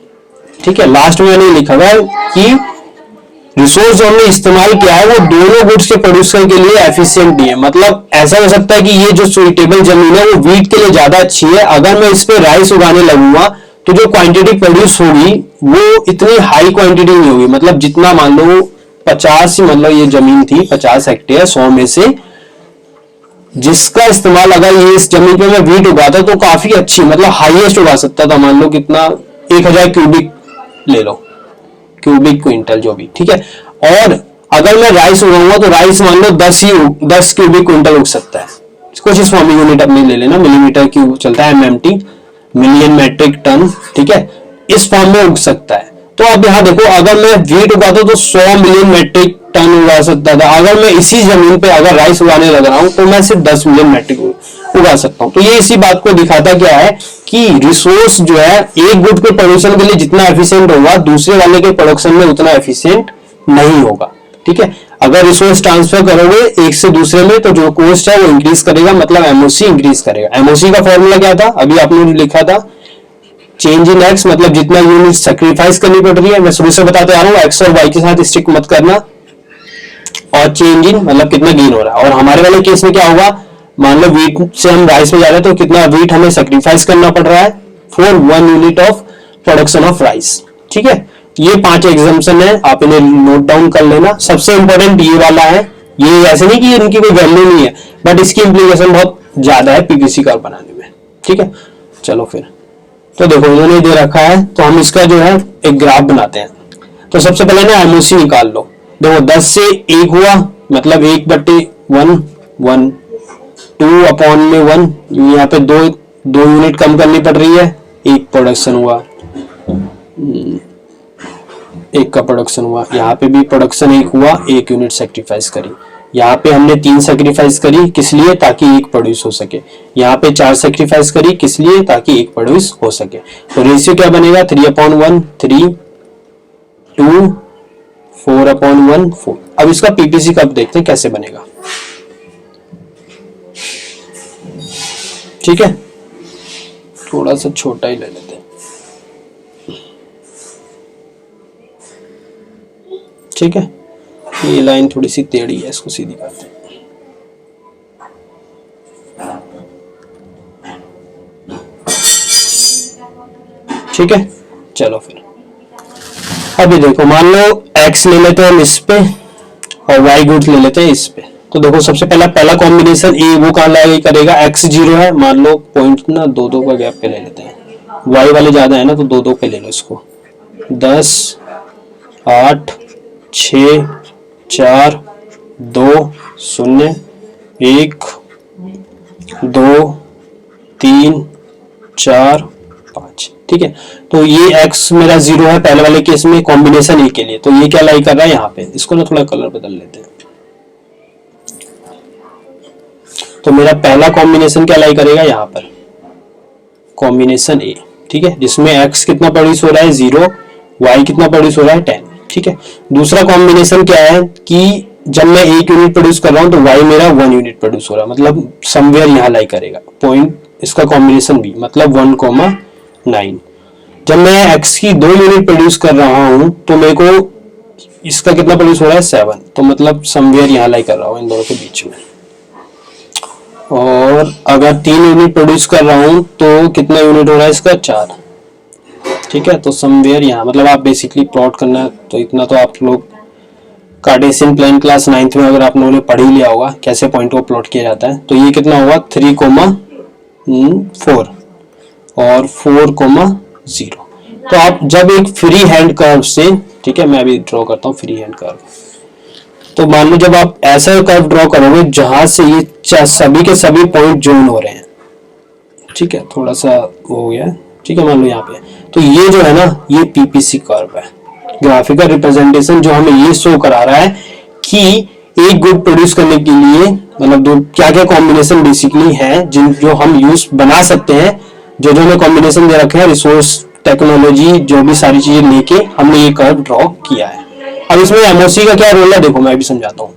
[SPEAKER 1] ठीक है। लास्ट में मैंने लिखा हुआ है कि रिसोर्स जो हमने इस्तेमाल किया है वो दोनों गुड्स के प्रोड्यूसर के लिए एफिशिएंट नहीं है। मतलब ऐसा हो सकता है कि ये जो सुइटेबल जमीन है वो वीट के लिए ज्यादा अच्छी है, अगर मैं इस पे राइस उगाने लगूंगा तो जो क्वांटिटी प्रोड्यूस होगी वो इतनी हाई क्वांटिटी नहीं होगी, मतलब जितना मान लो 50 मतलब ये जमीन थी 50 हेक्टेयर 100 में से जिसका इस्तेमाल अगर ये इस जमीन पे मैं वीट उगाता तो काफी अच्छी मतलब हाईएस्ट उगा सकता था, मान लो कितना 1000 क्यूबिक ले लो, क्यूबिक क्विंटल जो भी, ठीक है। और अगर मैं राइस उगाऊंगा तो राइस मान लो 10 क्यूबिक क्विंटल उग सकता है। कुछ इस फॉर्म में यूनिट अपनी ले लेना, मिलीमीटर क्यूब चलता है, एमएमटी मिलियन मेट्रिक टन, ठीक है, इस फॉर्म में उग सकता है। तो अब यहाँ देखो अगर मैं वीट उगाता तो 100 मिलियन मेट्रिक टन उगा सकता था, अगर मैं इसी जमीन पे अगर राइस उगाने लग रहा हूं तो मैं सिर्फ 10 मिलियन मेट्रिक उगा सकता हूं। तो ये इसी बात को दिखाता क्या है कि रिसोर्स जो है एक गुड के प्रोडक्शन के लिए जितना एफिशिएंट होगा दूसरे वाले के प्रोडक्शन में उतना एफिशिएंट नहीं होगा, ठीक है। अगर रिसोर्स ट्रांसफर करोगे एक से दूसरे में तो जो कॉस्ट है वो इंक्रीज करेगा, मतलब एमओसी इंक्रीज करेगा। एमओसी का फॉर्मूला क्या था, अभी आपने लिखा था चेंज इन एक्स, मतलब जितना यूनिट सैक्रिफाइस करनी पड़ रही है, मैं शुरू से बताते आ रहा हूँ, एक्स और वाई के साथ स्टिक मत करना, और चेंज इन मतलब कितना गेन हो रहा है। और हमारे वाले केस में क्या होगा, मान लो वीट से हम राइस में जा रहे हैं तो कितना वीट हमें सैक्रिफाइस करना पड़ रहा है for 1 unit of production of rice. ठीक है, ये 5 एग्जाम्पशन है, आप इन्हें नोट डाउन कर लेना। सबसे इंपॉर्टेंट ये वाला है, ये ऐसे नहीं कि इनकी कोई वैल्यू नहीं है, बट इसकी इंप्लीकेशन बहुत ज्यादा है पीपीसी कर्व बनाने में। ठीक है, चलो फिर तो देखो इन्होंने दे रखा है, तो हम इसका जो है एक ग्राफ बनाते हैं। तो सबसे पहले ना एमओसी निकाल लो। देखो 10 से 1 हुआ मतलब 1/1, 1 2 अपॉन में 1, यहाँ पे दो यूनिट कम करनी पड़ रही है, एक प्रोडक्शन हुआ, एक का प्रोडक्शन हुआ, यहाँ पे भी प्रोडक्शन 1 हुआ, 1 यूनिट सेक्रीफाइस करी। यहाँ पे हमने 3 सेक्रीफाइस करी, किस लिए? ताकि 1 प्रोड्यूस हो सके। यहाँ पे 4 सेक्रीफाइस करी, किस लिए? ताकि 1 प्रोड्यूस हो सके। तो रेशियो क्या बनेगा? 3/1, 3 2 4/1 4। अब इसका पीपीसी कर्व देखते हैं कैसे बनेगा। ठीक है, थोड़ा सा छोटा ही ले लेते हैं। ठीक है, ये लाइन थोड़ी सी टेढ़ी है, इसको सीधी करते हैं। ठीक है, चलो फिर अभी देखो, मान लो x ले लेते हैं हम इस पे और y गुड ले लेते हैं इस पे। तो देखो सबसे पहला कॉम्बिनेशन ए वो कहाँ लाएगा करेगा, x 0 है, मान लो पॉइंट ना 2-2 का गैप पे ले लेते हैं, y वाले ज्यादा है ना तो 2-2 पे ले लो इसको। 10 8 6 4 2 0 1 2 3 4 5। ठीक है, तो ये x मेरा 0 है पहले वाले केस में कॉम्बिनेशन ए के लिए, तो ये क्या लाई कर रहा है यहाँ पे, इसको ना थोड़ा कलर बदल लेते हैं। तो मेरा पहला कॉम्बिनेशन क्या लाई करेगा यहाँ पर, कॉम्बिनेशन ए। ठीक है, जिसमें x कितना प्रोड्यूस हो रहा है 0, y कितना प्रोड्यूस हो रहा है 10। ठीक है, दूसरा कॉम्बिनेशन क्या है कि जब मैं 1 यूनिट प्रोड्यूस कर रहा हूँ तो y मेरा 1 यूनिट प्रोड्यूस हो रहा है, मतलब समवेयर यहाँ लाई करेगा पॉइंट, इसका कॉम्बिनेशन भी मतलब 1,9। जब मैं x की 2 यूनिट प्रोड्यूस कर रहा हूँ तो मेरे को इसका कितना प्रोड्यूस हो रहा है 7, तो मतलब समवेयर यहाँ लाई कर रहा हूँ इन दोनों के बीच में। और अगर 3 यूनिट प्रोड्यूस कर रहा हूँ तो कितना यूनिट हो रहा है इसका 4। ठीक है, तो समवेयर यहाँ, मतलब आप बेसिकली प्लॉट करना, तो इतना तो आप लोग कार्टेशियन प्लेन क्लास 9th में अगर आप लोगों ने पढ़ ही लिया होगा कैसे पॉइंट को प्लॉट किया जाता है। तो ये कितना होगा 3,4 और 4,0। तो आप जब एक फ्री हैंड कर्व से, ठीक है मैं अभी ड्रॉ करता हूँ फ्री हैंड कर्व, तो मान लो जब आप ऐसा कर्व ड्रॉ करोगे जहां से ये सभी के सभी पॉइंट ज्वाइन हो रहे हैं, ठीक है थोड़ा सा हो गया, ठीक है मान लो यहाँ पे, तो ये जो है ना ये पीपीसी कर्व है, ग्राफिकल रिप्रेजेंटेशन जो हमें ये शो करा रहा है कि एक गुड प्रोड्यूस करने के लिए मतलब दो क्या क्या कॉम्बिनेशन बेसिकली है जिन जो हम यूज बना सकते हैं, जो हमें कॉम्बिनेशन दे रखे हैं, रिसोर्स टेक्नोलॉजी जो भी सारी चीजें लेके हमने ये कर्व ड्रॉ किया है। अब इसमें एमओसी का क्या रोल है देखो मैं भी समझाता हूँ।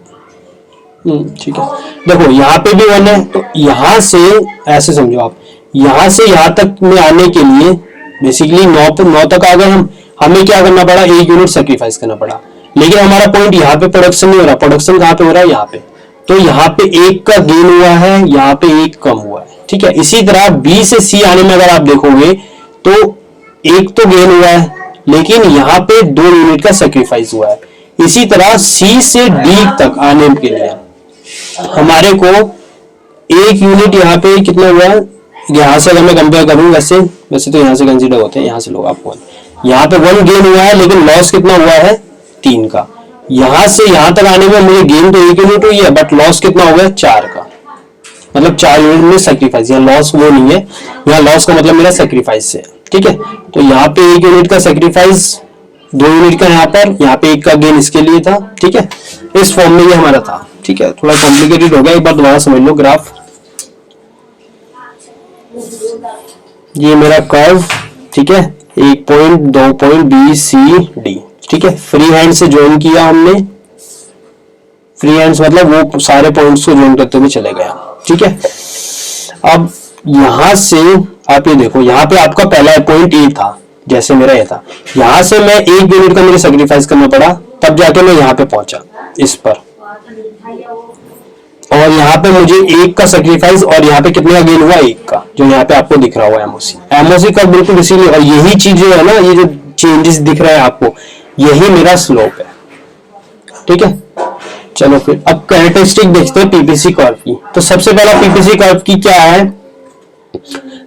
[SPEAKER 1] ठीक है, देखो यहाँ पे भी 1 है, तो यहाँ से ऐसे समझो आप, यहाँ से यहाँ तक में आने के लिए बेसिकली 9 तक आ गए हम, हमें क्या करना पड़ा, 1 यूनिट सेक्रीफाइस करना पड़ा, लेकिन हमारा पॉइंट यहाँ पे प्रोडक्शन नहीं हो रहा, प्रोडक्शन कहाँ पे हो रहा है यहाँ पे, तो यहाँ पे 1 का गेन हुआ है, यहाँ पे 1 कम हुआ है। ठीक है, इसी तरह बी से सी आने में अगर आप देखोगे तो 1 तो गेन हुआ है, लेकिन यहाँ पे 2 यूनिट का सेक्रीफाइस हुआ है। इसी तरह सी से डी तक आने के लिए हमारे को 1 यूनिट यहाँ पे कितना हुआ है, यहाँ से अगर मैं कंपेयर करूँ, वैसे तो यहाँ से कंसीडर होते हैं, यहाँ से लोग आपको यहाँ पे 1 गेन हुआ है, लेकिन लॉस कितना हुआ है 3 का। यहाँ से यहाँ तक आने में मुझे गेन तो 1 यूनिट हुई है, बट लॉस कितना हो गया 4 का, मतलब 4 यूनिट में सेक्रीफाइस, यहाँ लॉस वो नहीं है, यहाँ लॉस का मतलब मेरा सेक्रीफाइस से। ठीक है, तो यहाँ पे 1 यूनिट का सेक्रीफाइस, 2 यूनिट का यहाँ पे 1 का गेन इसके लिए था। ठीक है, इस फॉर्म में ये हमारा था। ठीक है, थोड़ा कॉम्प्लिकेटेड हो गया, एक बार दोबारा समझ लो ग्राफ। ये मेरा कर्व, ठीक है 1 point 2 point B C D. ठीक है, फ्री हैंड से ज्वाइन किया हमने, फ्री हैंड्स मतलब वो सारे पॉइंट्स को ज्वाइन करते हुए चले गया। ठीक है, अब यहां से आप ये देखो, यहाँ पे आपका पहला पॉइंट ए था, जैसे मेरा ये था, यहां से मैं 1 यूनिट का मुझे सेक्रीफाइस करना पड़ा, तब जाके मैं यहाँ पे पहुंचा इस पर, और और यहाँ पे मुझे 1 का सेक्रीफाइस, और यहाँ पे कितने का गेन हुआ, 1 का, जो यहाँ पे आपको दिख रहा होगा एमओसी का बिल्कुल इसीलिए। और यही चीज जो है ना, ये जो चेंजेस दिख रहा है आपको, यही मेरा स्लोप है, ठीक है। चलो फिर अब कैरेक्टरिस्टिक देखते हैं पीपीसी कर्व की। तो सबसे पहला पीपीसी कर्व की क्या है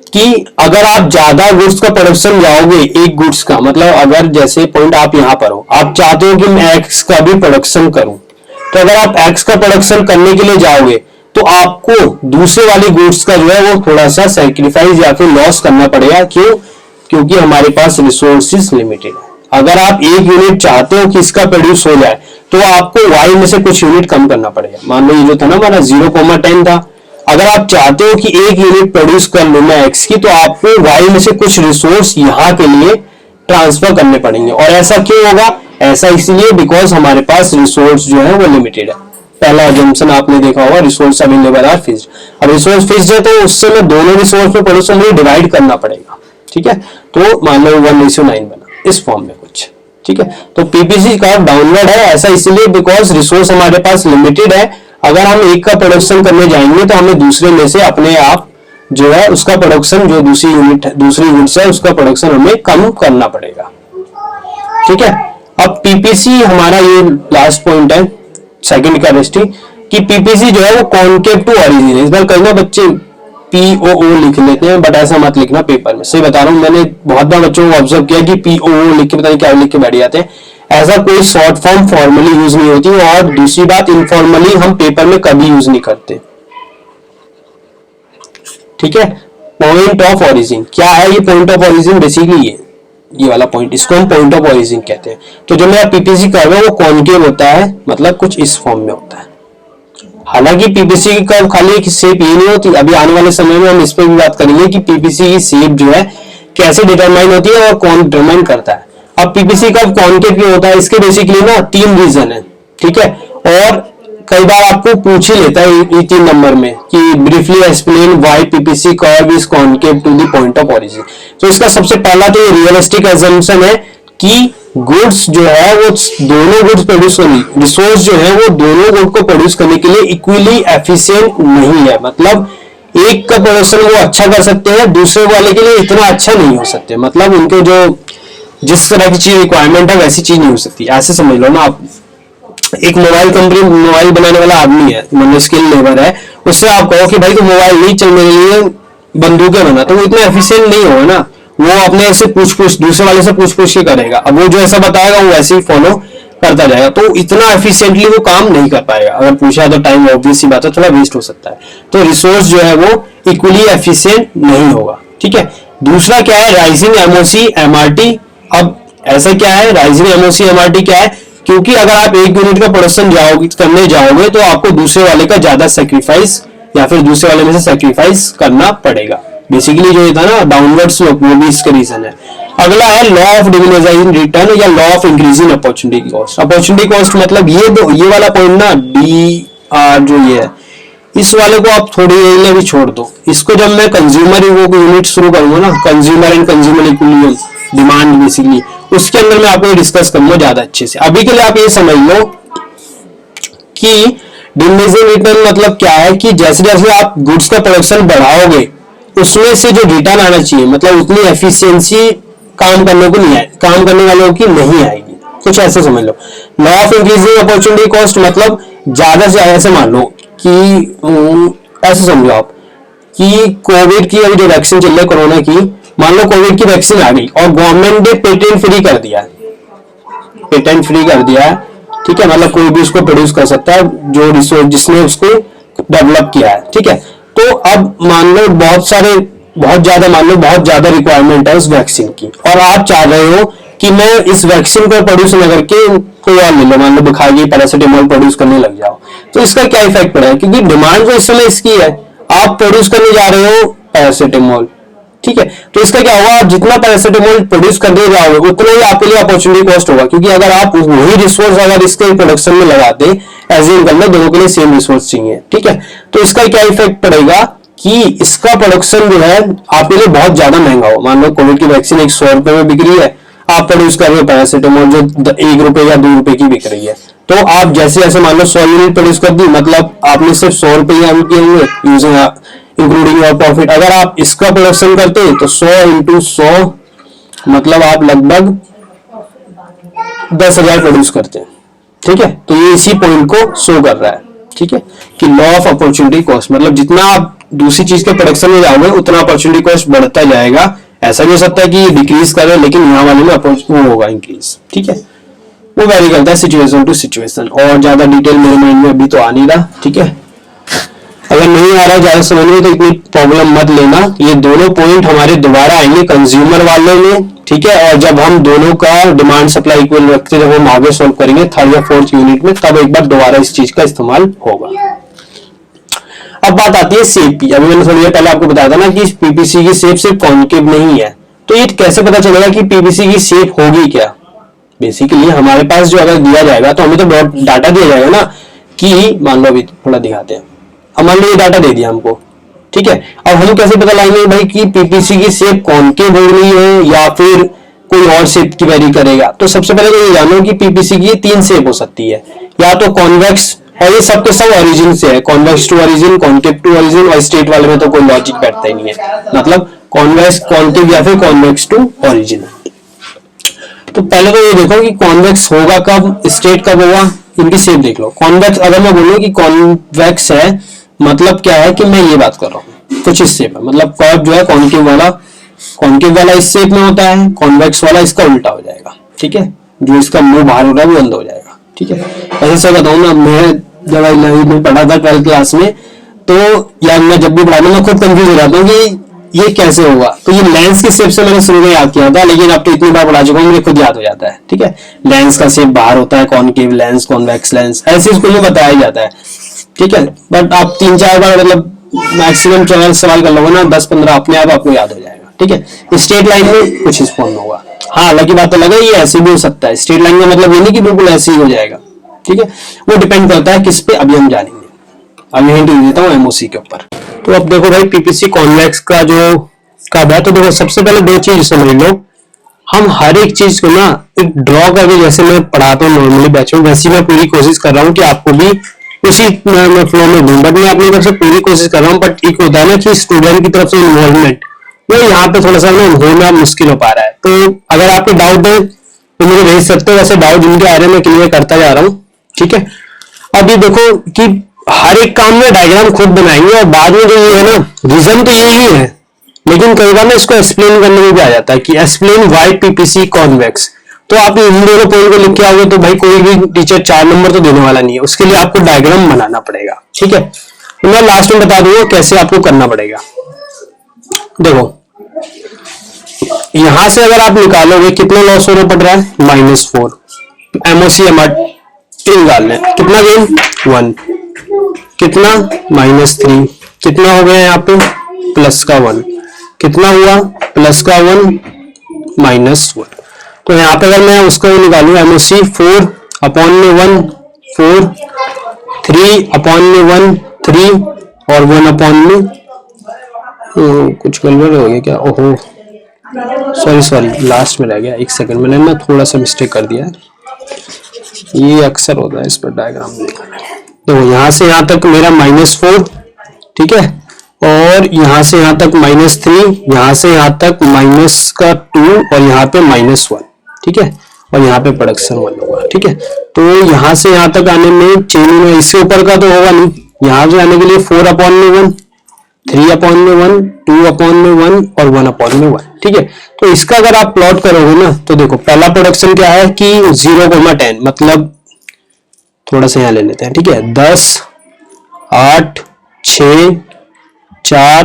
[SPEAKER 1] कि अगर आप ज्यादा गुड्स का प्रोडक्शन जाओगे, एक गुड्स का मतलब अगर जैसे पॉइंट आप यहां पर हो, आप चाहते हो कि मैं एक्स का भी प्रोडक्शन करूं, तो अगर आप एक्स का प्रोडक्शन करने के लिए जाओगे तो आपको दूसरे वाली गुड्स का जो है वो थोड़ा सा सैक्रिफाइस या फिर लॉस करना पड़ेगा। क्यों? क्योंकि हमारे पास रिसोर्सेज लिमिटेड है। अगर आप एक यूनिट चाहते हो कि इसका प्रोड्यूस हो जाए तो आपको वाई में से कुछ यूनिट कम करना पड़ेगा। मान लो ये जो था ना हमारा 0,10 था, अगर आप चाहते हो कि एक यूनिट प्रोड्यूस कर लूं मैं एक्स की, तो आपको वाई में से कुछ रिसोर्स यहां के लिए ट्रांसफर करने पड़ेंगे। और ऐसा क्यों होगा? ऐसा इसलिए बिकॉज हमारे पास रिसोर्स जो है वो लिमिटेड है। पहला एजम्पशन आपने देखा होगा, रिसोर्स अवेलेबल आर फिक्स्ड। अब रिसोर्स फिक्स्ड है तो उससे मैं दोनों रिसोर्स पे प्रोडक्शन में डिवाइड करना पड़ेगा, ठीक है। तो मान लो 1:9 बना इस फॉर्म में कुछ, ठीक है। तो पीपीसी का डाउनवर्ड है, ऐसा इसलिए बिकॉज रिसोर्स हमारे पास लिमिटेड है। अगर हम एक का प्रोडक्शन करने जाएंगे तो हमें दूसरे में से अपने आप जो है उसका प्रोडक्शन, जो दूसरी यूनिट्स है उसका प्रोडक्शन हमें कम करना पड़ेगा, ठीक है। अब पीपीसी हमारा ये लास्ट पॉइंट है सेकंड कैरेक्टरिस्टिक कि पीपीसी जो है वो कॉन्केव टू ओरिजिन है। इस बार कई ना बच्चे पीओओ लिख लेते हैं, बट ऐसा मत लिखना पेपर में, सही बता रहा हूं। मैंने बहुत बार बच्चों को ऑब्जर्व किया कि पीओओ लिख के पता नहीं क्या लिख के बैठ जाते हैं। ऐसा कोई शॉर्ट फॉर्म फॉर्मली यूज नहीं होती। और दूसरी बात, इनफॉर्मली हम पेपर में कभी यूज नहीं करते, ठीक है। पॉइंट ऑफ ओरिजिन क्या है? ये पॉइंट ऑफ ओरिजिन बेसिकली ये वाला पॉइंट, इसको हम पॉइंट ऑफ ओरिजिन कहते हैं। तो जो मेरा पीपीसी कर्व है वो कॉन्केव होता है, मतलब कुछ इस फॉर्म में होता है। हालांकि पीपीसी की कर्व खाली एक शेप ये नहीं होती, अभी आने वाले समय में हम इस पर भी बात करेंगे कि पीपीसी की शेप जो है कैसे डिटरमाइन होती है और कौन डिटरमाइन करता है। अब पीपीसी कर्व कॉन्केव क्यों होता है, इसके बेसिकली ना 3 रीजन है, ठीक है। और कई बार आपको पूछ ही लेता है ये 3 नंबर में कि briefly explain why PPC curve is concave to the point of origin. तो इसका सबसे पहला तो ये रियलिस्टिक एजम्पशन है कि गुड्स जो है वो दोनों गुड्स प्रोड्यूस करने, रिसोर्स जो है वो दोनों गुड को प्रोड्यूस करने के लिए इक्वली एफिशिएंट नहीं है। मतलब एक का प्रोडक्शन वो अच्छा कर सकते हैं, दूसरे वाले के लिए इतना अच्छा नहीं हो सकते। मतलब उनके जो जिस तरह की चीज रिक्वायरमेंट है वैसी चीज नहीं हो सकती। ऐसे समझ लो ना आप, एक मोबाइल कंपनी, मोबाइल बनाने वाला आदमी है, मतलब स्किल लेबर है, उससे आप कहो कि भाई तो मोबाइल नहीं चल, मेरे लिए बंदूकें बना, तो वो इतना एफिशिएंट नहीं होगा ना। वो अपने से पूछ दूसरे वाले से पूछ के करेगा। अब वो जो ऐसा बताएगा वो वैसे ही फॉलो करता जाएगा, तो इतना एफिशिएंटली वो काम नहीं कर पाएगा। अगर पूछा तो टाइम ऑब्वियस सी बात है थोड़ा वेस्ट हो सकता है। तो रिसोर्स जो है वो इक्वली एफिशिएंट नहीं होगा, ठीक है। दूसरा क्या है, राइजिंग एमओसी एमआरटी। अब ऐसा क्या है, राइजिंग एमओसी एमआरटी क्या है? क्योंकि अगर आप एक यूनिट का प्रोडक्शन करने जाओगे तो आपको दूसरे वाले का ज्यादा सेक्रीफाइस या फिर दूसरे वाले में से सेक्रीफाइस करना पड़ेगा। बेसिकली जो ये था ना डाउनवर्ड स्लोप, वो भी इसका रीजन है। अगला है लॉ ऑफ डिमिनिमाइजिंग रिटर्न या law of increasing opportunity cost. Opportunity cost मतलब ये वाला पॉइंट ना डी आर जो ये है, इस वाले को आप थोड़ी एरिया भी छोड़ दो। इसको जब मैं कंज्यूमर यूनिट शुरू करूंगा ना, consumer and consumer equilibrium demand basically, उसके अंदर मैं आपको डिस्कस करूंगा ज्यादा अच्छे से। अभी के लिए आप ये समझ लो कि डिमिनिमाइजिंग रिटर्न मतलब क्या है कि जैसे जैसे आप गुड्स का प्रोडक्शन बढ़ाओगे उसमें से जो रिटर्न आना चाहिए, मतलब उतनी एफिशिएंसी काम करने को नहीं आए, काम करने वालों की नहीं आएगी, कुछ ऐसे समझ लो। Law of increasing opportunity cost मतलब ज्यादा से ज्यादा, ऐसे मान लो कि ऐसे समझो आप कि कोविड की अभी जो वैक्सीन चल रही है कोरोना की, मान लो कोविड की वैक्सीन आ गई और गवर्नमेंट ने पेटेंट फ्री कर दिया है, पेटेंट फ्री कर दिया है, ठीक है। मतलब कोई भी उसको प्रोड्यूस कर सकता है जो रिसोर्स जिसने उसको डेवलप किया है, ठीक है। तो अब मान लो बहुत ज्यादा रिक्वायरमेंट है उस वैक्सीन की, और आप चाह रहे हो कि मैं इस वैक्सीन को प्रोड्यूस न करके कोई और ले लो, मान लो बुखार की पैरासिटामोल प्रोड्यूस करने लग जाओ, तो इसका क्या इफेक्ट पड़ेगा? क्योंकि डिमांड जो इस समय इसकी है, आप प्रोड्यूस करने जा रहे हो पैरासिटामोल, ठीक है। तो इसका क्या होगा, आप जितना पैरासिटामोल प्रोड्यूस करने जाओगे उतना ही आपके लिए अपॉर्चुनिटी कॉस्ट होगा। क्योंकि अगर आप वही रिसोर्स अगर इसके प्रोडक्शन में लगाते, एज्यूम कर लो दोनों के लिए सेम रिसोर्स चाहिए, ठीक है, तो इसका क्या इफेक्ट पड़ेगा कि इसका प्रोडक्शन जो है आपके लिए बहुत ज्यादा महंगा हो। मान लो कोविड की वैक्सीन 100 रुपए में बिक रही है, आप प्रोड्यूस कर रहे हो पैरासिटामोल जो 1 रुपए या 2 रुपए की बिक रही है, तो आप जैसे जैसे मान लो 100 यूनिट प्रोड्यूस कर दी, मतलब आपने सिर्फ 100 रुपए अर्न किए होंगे यूजिंग इंक्लूडिंग योर प्रॉफिट। अगर आप इसका प्रोडक्शन करते हैं तो 100 इंटू 100 मतलब आप लगभग 10,000 प्रोड्यूस करते हैं। ठीक है, तो ये इसी पॉइंट को शो कर रहा है। ठीक है, कि लॉ ऑफ अपॉर्चुनिटी कॉस्ट, मतलब जितना आप दूसरी चीज के प्रोडक्शन में जाओगे उतना अपॉर्चुनिटी कॉस्ट बढ़ता जाएगा। ऐसा भी हो सकता है कि डिक्रीज करे, लेकिन यहाँ वाले में वो होगा इंक्रीज। ठीक है, वो वेरी करता है सिचुएशन टू सिचुएशन, और ज्यादा डिटेल मेरे माइंड में अभी तो आ नहीं रहा। ठीक है, अगर नहीं आ रहा ज्यादा समझ में तो इतनी प्रॉब्लम मत लेना, ये दोनों पॉइंट हमारे दोबारा आएंगे कंज्यूमर वाले में। ठीक है, और जब हम दोनों का डिमांड सप्लाई इक्वल रखते हैं, जब हम आगे सॉल्व करेंगे थर्ड या फोर्थ यूनिट में, तब एक बार दोबारा इस चीज का इस्तेमाल होगा। अब बात आती है शेप की। अभी मैंने थोड़ी देर पहले आपको बताया था ना कि पीपीसी की शेप सिर्फ कॉन्केव नहीं है, तो ये कैसे पता चलेगा कि पीपीसी की शेप होगी क्या। बेसिकली हमारे पास जो अगर दिया जाएगा तो हमें तो डाटा दिया जाएगा ना, कि मान लो अभी थोड़ा दिखाते हैं, अब मान लो ये डाटा दे दिया हमको। ठीक है, अब हम कैसे पता लगाएंगे भाई कि पीपीसी की शेप कॉन्केव हो रही है या फिर कोई और शेप की वेरी करेगा। तो सबसे पहले तो ये जानो कि पीपीसी की 3 शेप हो सकती है, या तो कॉन्वेक्स, और ये सब के सब ओरिजिन से है, convex to origin, concave to origin, और स्टेट वाले में तो कोई लॉजिक बैठता ही नहीं है, मतलब कॉन्वेक्स, कॉन्केव या फिर कॉन्वेक्स टू ओरिजिन। तो पहले तो ये देखो कि कॉन्वेक्स होगा कब, स्टेट कब होगा, इनकी शेप देख लो। कॉन्वेक्स अगर मैं बोलूं कि कॉन्वेक्स है, मतलब क्या है कि मैं ये बात कर रहा हूँ कुछ इस शेप है, मतलब कर्व जो है कॉन्केव वाला इस शेप में होता है, कॉन्वेक्स वाला इसका उल्टा हो जाएगा। ठीक है, जो इसका मुंह बाहर हो रहा है वो अंदर हो जाएगा। ठीक है, ऐसे से बताऊं ना, मैं जब मैं पढ़ा था 12th क्लास में, तो या मैं जब भी पढ़ाता मैं खुद कंफ्यूज हो जाता हूँ कि ये कैसे होगा। तो ये लेंस की शेप से मैंने शुरू में याद किया था, लेकिन अब तो इतनी बार पढ़ा चुका हूँ मुझे खुद याद हो जाता है। ठीक है, लेंस का शेप बाहर होता है, कॉन्केव लेंस, कॉन्वेक्स लेंस, ऐसे स्कूल में बताया जाता है। ठीक है, बट आप 3-4 बार मतलब मैक्सिमम सवाल कर लोगे ना, 10-15 अपने आप आपको याद हो जाएगा। ठीक है, स्ट्रेट लाइन में कुछ इस फॉर्म में होगा। हाँ, हालांकि बात अलग है, ये ऐसे भी हो सकता है। स्ट्रेट लाइन में मतलब ये नहीं कि बिल्कुल ऐसे ही हो जाएगा। ठीक है, वो डिपेंड करता है किस पे, अभी हम जानेंगे। अभी हिंट दे देता हूँ एमओसी के ऊपर। तो अब देखो भाई, पीपीसी कॉन्वेक्स का जो कब है, तो देखो सबसे पहले 2 चीज समझ लो। हम हर एक चीज को ना एक ड्रॉ करके, जैसे मैं पढ़ाता हूँ नॉर्मली बैच में, वैसे मैं पूरी कोशिश कर रहा हूँ कि आपको भी उसी फ्लो में दूं, बट मैं अपनी तरफ से पूरी कोशिश कर रहा हूँ। बट एक होता है ना कि स्टूडेंट की तरफ से इन्वॉल्वमेंट, वो यहाँ पे थोड़ा सा होना मुश्किल हो पा रहा है। तो अगर आपके डाउट है तो मुझे भेज सकते हो, वैसे डाउट जिनके आ रहे हैं मैं क्लियर करता जा रहा हूँ। ठीक है, अब ये देखो कि हर एक काम में डायग्राम खुद बनाएंगे, और बाद में जो ये है ना, रीजन तो यही है, लेकिन कई बार ना इसको एक्सप्लेन करने में भी आ जाता है कि एक्सप्लेन व्हाई पीपीसी कॉन्वेक्स। तो आप इन दोनों पॉइंट को लिख के आओगे तो भाई कोई भी टीचर 4 नंबर तो देने वाला नहीं है, उसके लिए आपको डायग्राम बनाना पड़ेगा। ठीक है, तो मैं लास्ट में बता दूंगा कैसे आपको करना पड़ेगा। देखो यहां से अगर आप निकालोगे कितना लॉस होना पड़ रहा है, -4। एमओसी निकालना है, कितना गेन 1, कितना -3, कितना हो गया यहाँ पे प्लस का 1, कितना हुआ प्लस का 1 -1। तो यहाँ पे अगर मैं उसको निकालू एमओसी 4/1 4, 3/1 3 और 1/, कुछ गड़बड़ हो गया क्या, ओहो सॉरी लास्ट में रह गया, 1 सेकंड, मैंने ना थोड़ा सा मिस्टेक कर दिया है, ये अक्सर होता है इस पर डायग्राम देखना। तो यहाँ से यहाँ तक मेरा -4, ठीक है, और यहाँ से यहाँ तक -3, यहाँ से यहाँ तक -2 और यहाँ पे -1। ठीक है, और यहाँ पे प्रोडक्शन 1 होगा। ठीक है, तो यहाँ से यहाँ तक आने में चेन में इससे ऊपर का तो होगा नहीं, यहाँ से आने के लिए 4/1 3/1 2/1 और 1/1। ठीक है, तो इसका अगर आप प्लॉट करोगे ना, तो देखो पहला प्रोडक्शन क्या है कि 0,10, मतलब थोड़ा सा यहाँ ले लेते हैं। ठीक है, 10 8 6 4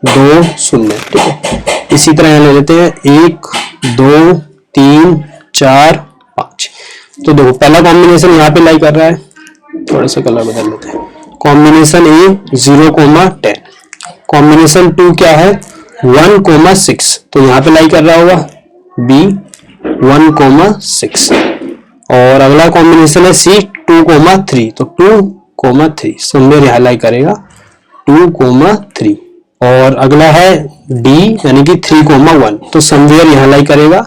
[SPEAKER 1] 2 0। ठीक है, इसी तरह यहाँ ले लेते हैं 1 2 3 4 5। तो देखो पहला कॉम्बिनेशन यहाँ पे लाई कर रहा है, थोड़ा सा कलर बदल लेते हैं। कॉम्बिनेशन ए 0,10, कॉम्बिनेशन 2 क्या है 1,6, तो यहाँ पे लाई कर रहा होगा बी 1,6, और अगला कॉम्बिनेशन है सी 2,3, तो 2,3 समवेयर यहाँ लाई करेगा 2,3, और अगला है डी यानी कि 3,1, तो समवेयर यहाँ लाई करेगा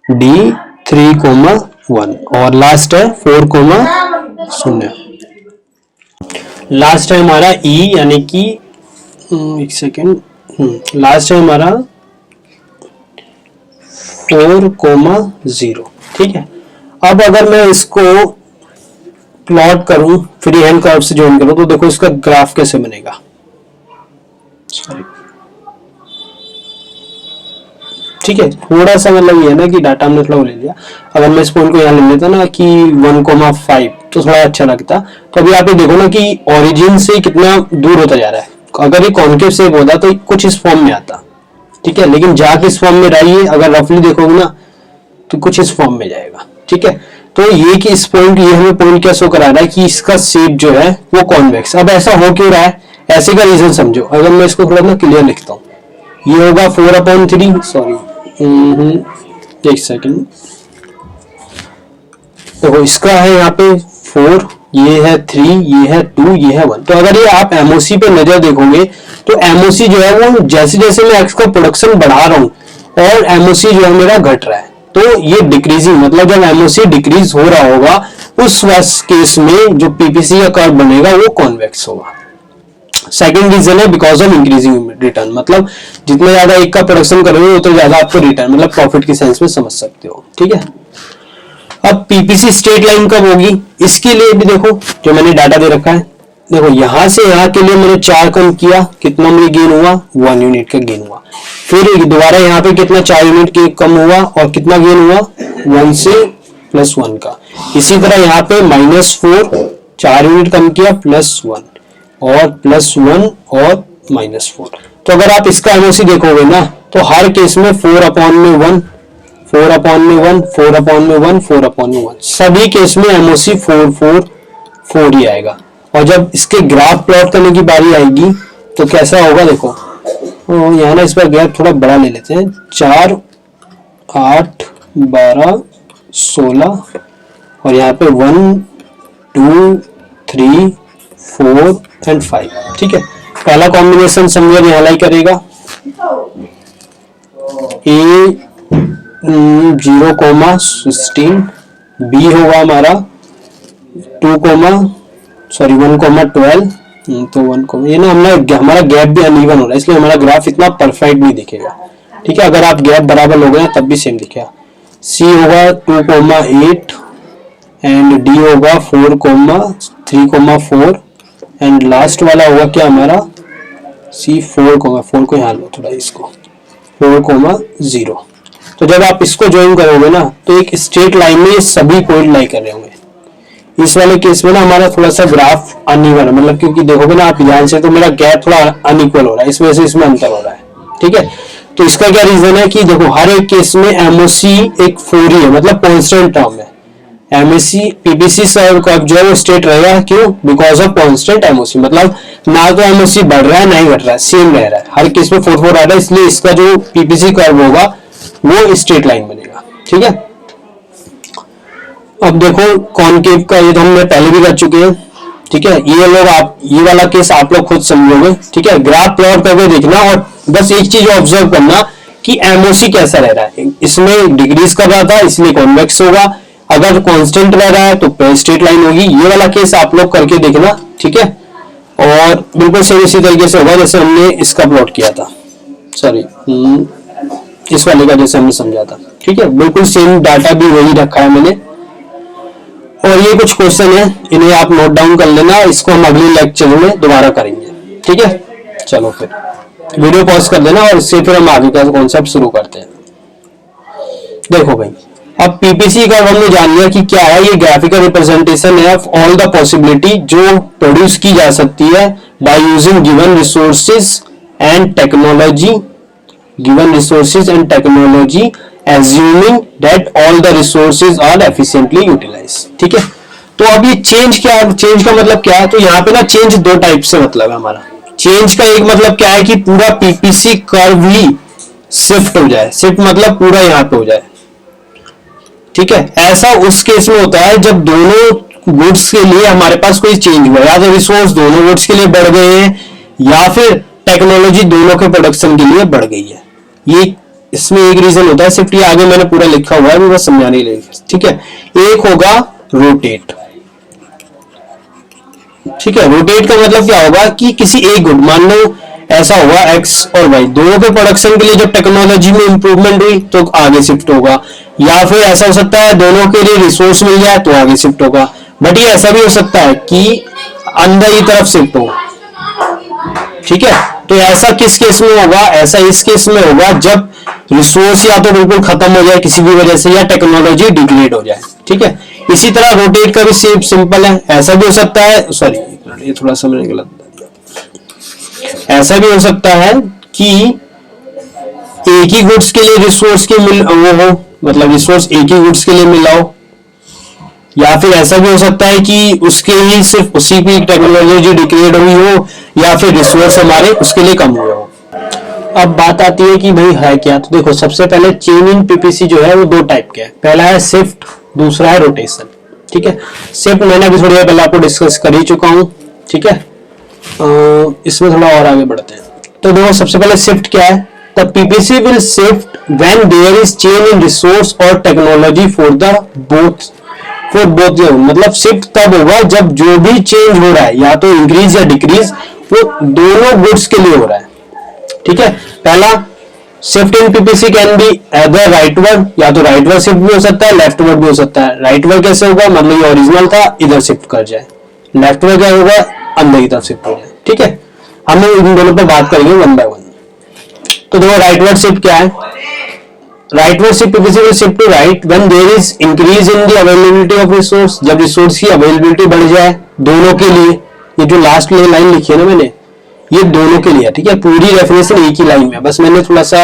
[SPEAKER 1] डी 3,1 और लास्ट है 4,0। लास्ट है हमारा ई यानी कि एक सेकेंड, लास्ट है हमारा 4,0। ठीक है, अब अगर मैं इसको प्लॉट करूं फ्री हैंड कर्व से ज्वाइन करूं तो देखो इसका ग्राफ कैसे बनेगा। सॉरी, ठीक है, थोड़ा सा मतलब ये है ना कि डाटा हमने थोड़ा ले लिया। अगर मैं इस पॉइंट को यहाँ ले लेता ना कि 1,5 तो थोड़ा अच्छा लगता। तो अभी आप ये देखो ना कि ओरिजिन से कितना दूर होता जा रहा है। अगर ये कॉन्केव शेप होता तो कुछ इस फॉर्म में आता, ठीक है, लेकिन जाके इस फॉर्म में रही है, अगर रफली देखोगे ना तो कुछ इस फॉर्म में जाएगा। ठीक है, तो ये कि इस पॉइंट, ये हमें पॉइंट क्या शो करा रहा है कि इसका शेप जो है वो कॉन्वेक्स। अब ऐसा हो क्यों रहा है, ऐसे का रीजन समझो। अगर मैं इसको थोड़ा ना क्लियर लिखता हूँ, ये होगा 4/3, सॉरी एक सेकेंड, देखो इसका है यहाँ पे 4, ये है 3, ये है 2, ये है 1। तो अगर ये आप एमओसी पे नजर देखोगे तो एमओसी जो है वो जैसे जैसे मैं एक्स का प्रोडक्शन बढ़ा रहा हूँ और एमओसी जो है मेरा घट रहा है, तो ये डिक्रीजिंग, मतलब जब एमओसी डिक्रीज हो रहा होगा उस केस में जो पीपीसी का कर्व बनेगा वो कॉन्वेक्स होगा। सेकंड रीजन है बिकॉज ऑफ इंक्रीजिंग रिटर्न, मतलब जितना ज्यादा एक का प्रोडक्शन करोगे उतना ज्यादा आपको रिटर्न, मतलब प्रॉफिट के सेंस में समझ सकते हो। ठीक है, अब पीपीसी स्ट्रेट लाइन कब होगी, इसके लिए भी देखो जो मैंने डाटा दे रखा है। देखो यहां से यहां के लिए मैंने 4 कम किया, कितना मुझे गेन हुआ, 1 यूनिट का गेन हुआ। फिर दोबारा यहाँ पे कितना 4 यूनिट के कम हुआ और कितना गेन हुआ, 1 से +1 का। इसी तरह यहाँ पे -4 4 यूनिट कम किया, +1 और +1 और -4। तो अगर आप इसका एमओसी देखोगे ना तो हर केस में 4/1 4/1 4/1 4/1, सभी केस में एमओसी 4 4 4 ही आएगा। और जब इसके ग्राफ प्लॉट करने की बारी आएगी तो कैसा होगा, देखो यहाँ ना इस पर गैप थोड़ा बड़ा ले लेते हैं, 4 8 12 16 और यहाँ पे 1 2 3 4 एंड 5। ठीक है, पहला कॉम्बिनेशन समझो यहाँ लाई करेगा, A 0,16, B होगा हमारा 1,12, तो 1, ये ना हमारा गैप भी अनइवन हो रहा है इसलिए हमारा ग्राफ इतना परफेक्ट नहीं दिखेगा। ठीक है, अगर आप गैप बराबर लोगे तब भी सेम दिखेगा। C होगा 2,8 एंड D होगा 4,3,4 एंड लास्ट वाला होगा क्या हमारा C 4 को यहाँ लो थोड़ा, इसको 4,0। तो जब आप इसको ज्वाइन करोगे ना तो एक स्ट्रेट लाइन में सभी पॉइंट लाई कर रहे होंगे। इस वाले केस में ना हमारा थोड़ा सा ग्राफ अनइवन है, मतलब क्योंकि देखोगे ना आप ध्यान से तो मेरा गैप थोड़ा अनइक्वल हो रहा है, इस वजह से इसमें अंतर हो रहा है। ठीक है, तो इसका क्या रीजन है कि देखो हर एक केस में एमओसी एक 4 ही है, मतलब कांस्टेंट टर्म है। एमएसी पीबीसी कर्व जो है वो स्ट्रेट रहेगा, क्यों, बिकॉज ऑफ कांस्टेंट एमओसी, मतलब ना तो एमओसी बढ़ रहा है ना ही घट रहा है, सेम रह रहा है, हर केस में 4 4 आ रहा है, इसलिए इसका जो पीबीसी कर्व होगा वो स्ट्रेट लाइन बनेगा। ठीक है, अब देखो कॉनकेव का ये तो हमने पहले भी कर चुके हैं। ठीक है, ये लोग आप ये वाला केस आप लोग खुद समझोगे। ठीक है, ग्राफ प्लॉट करके देखना और बस एक चीज ऑब्जर्व करना कि एमओसी कैसा रह रहा है, इसमें डिक्रीज कर रहा था इसलिए कॉन्वेक्स होगा, अगर कांस्टेंट रह रहा है तो स्ट्रेट लाइन होगी। ये वाला केस आप लोग करके देखना। ठीक है, और बिल्कुल सेम इसी तरीके से होगा जैसे हमने इसका प्लॉट किया था, सॉरी इस वाले का जैसे हमने समझा था। ठीक है, बिल्कुल सेम डाटा भी वही रखा है मैंने। और ये कुछ क्वेश्चन है, इन्हें आप नोट डाउन कर लेना, इसको हम अगले लेक्चर में दोबारा करेंगे। ठीक है, चलो फिर वीडियो पॉज कर देना और इससे फिर हम आगे का कॉन्सेप्ट शुरू करते हैं। देखो भाई, अब पीपीसी का हमने जान लिया कि क्या है, ये ग्राफिकल रिप्रेजेंटेशन है ऑफ ऑल द पॉसिबिलिटी जो प्रोड्यूस की जा सकती है by using given resources and technology, assuming that all the resources are efficiently utilized। ठीक है, तो अब ये चेंज का मतलब क्या है, तो यहाँ पे ना चेंज दो टाइप से मतलब है हमारा। चेंज का एक मतलब क्या है कि पूरा पीपीसी कर्व ही शिफ्ट हो जाए, शिफ्ट मतलब पूरा यहाँ पे हो जाए। ठीक है, ऐसा उस केस में होता है जब दोनों गुड्स के लिए हमारे पास कोई चेंज हुआ, या तो रिसोर्स दोनों गुड्स के लिए बढ़ गए हैं या फिर टेक्नोलॉजी दोनों के प्रोडक्शन के लिए बढ़ गई है। ये इसमें एक रीजन होता है शिफ्ट, ये आगे मैंने पूरा लिखा हुआ है, बस समझाने के लिए, ठीक है। एक होगा रोटेट, ठीक है। रोटेट का मतलब क्या होगा कि किसी एक गुड, मान लो ऐसा होगा एक्स और वाई दोनों के प्रोडक्शन के लिए जब टेक्नोलॉजी में इंप्रूवमेंट हुई तो आगे शिफ्ट होगा, या फिर ऐसा हो सकता है दोनों के लिए रिसोर्स मिल जाए तो आगे शिफ्ट होगा। बट ये ऐसा भी हो सकता है कि अंदर की तरफ शिफ्ट हो, ठीक है। तो ऐसा किस केस में होगा, ऐसा इस केस में होगा जब रिसोर्स या तो बिल्कुल खत्म हो जाए किसी भी वजह से, या टेक्नोलॉजी डिग्रेड हो जाए, ठीक है। इसी तरह रोटेट का भी सेम सिंपल है, ऐसा भी हो सकता है, सॉरी ये थोड़ा सा मैंने गलत, ऐसा भी हो सकता है कि एक ही गुड्स के लिए रिसोर्स की मिल वो हो, मतलब रिसोर्स एक ही गुड्स के लिए मिला हो, या फिर ऐसा भी हो सकता है कि उसके ही सिर्फ उसी की टेक्नोलॉजी डिग्रेड हुई हो, या फिर रिसोर्स हमारे उसके लिए कम हुए हो। अब बात आती है कि भाई है क्या, तो देखो सबसे पहले चेन इन पीपीसी जो है वो दो टाइप के है, पहला है शिफ्ट, दूसरा है रोटेशन, ठीक है। शिफ्ट मैंने अभी थोड़ी देर पहले आपको डिस्कस कर ही चुका हूं, ठीक है। इसमें थोड़ा और आगे बढ़ते हैं। तो देखो सबसे पहले शिफ्ट क्या है, the PPC will shift when there is change in resource और टेक्नोलॉजी फॉर बोथ, मतलब शिफ्ट तब होगा जब जो भी चेंज हो रहा है या तो इंक्रीज या डिक्रीज वो दोनों गुड्स के लिए हो रहा है, ठीक है। पहला shift in PPC can be either rightward, या तो राइटवर्ड शिफ्ट भी हो सकता है, लेफ्टवर्ड भी हो सकता है। राइटवर्ड कैसे होगा, मतलब ये ओरिजिनल था इधर शिफ्ट कर जाए, लेफ्टवर्ड क्या होगा अंदर की तरफ शिफ्ट हो जाए, ठीक है। हम इन दोनों पर बात करेंगे वन बाय वन। तो देखो राइटवर्ड शिफ्ट क्या है, rightward shift PPC will shift to right when there is increase in the availability of resource, जब रिसोर्स की अवेलेबिलिटी बढ़ जाए दोनों के लिए। ये जो लास्ट लाइन लिखी है ना मैंने, ये दोनों के लिए, ठीक है। पूरी डेफिनेशन एक ही लाइन में, बस मैंने थोड़ा सा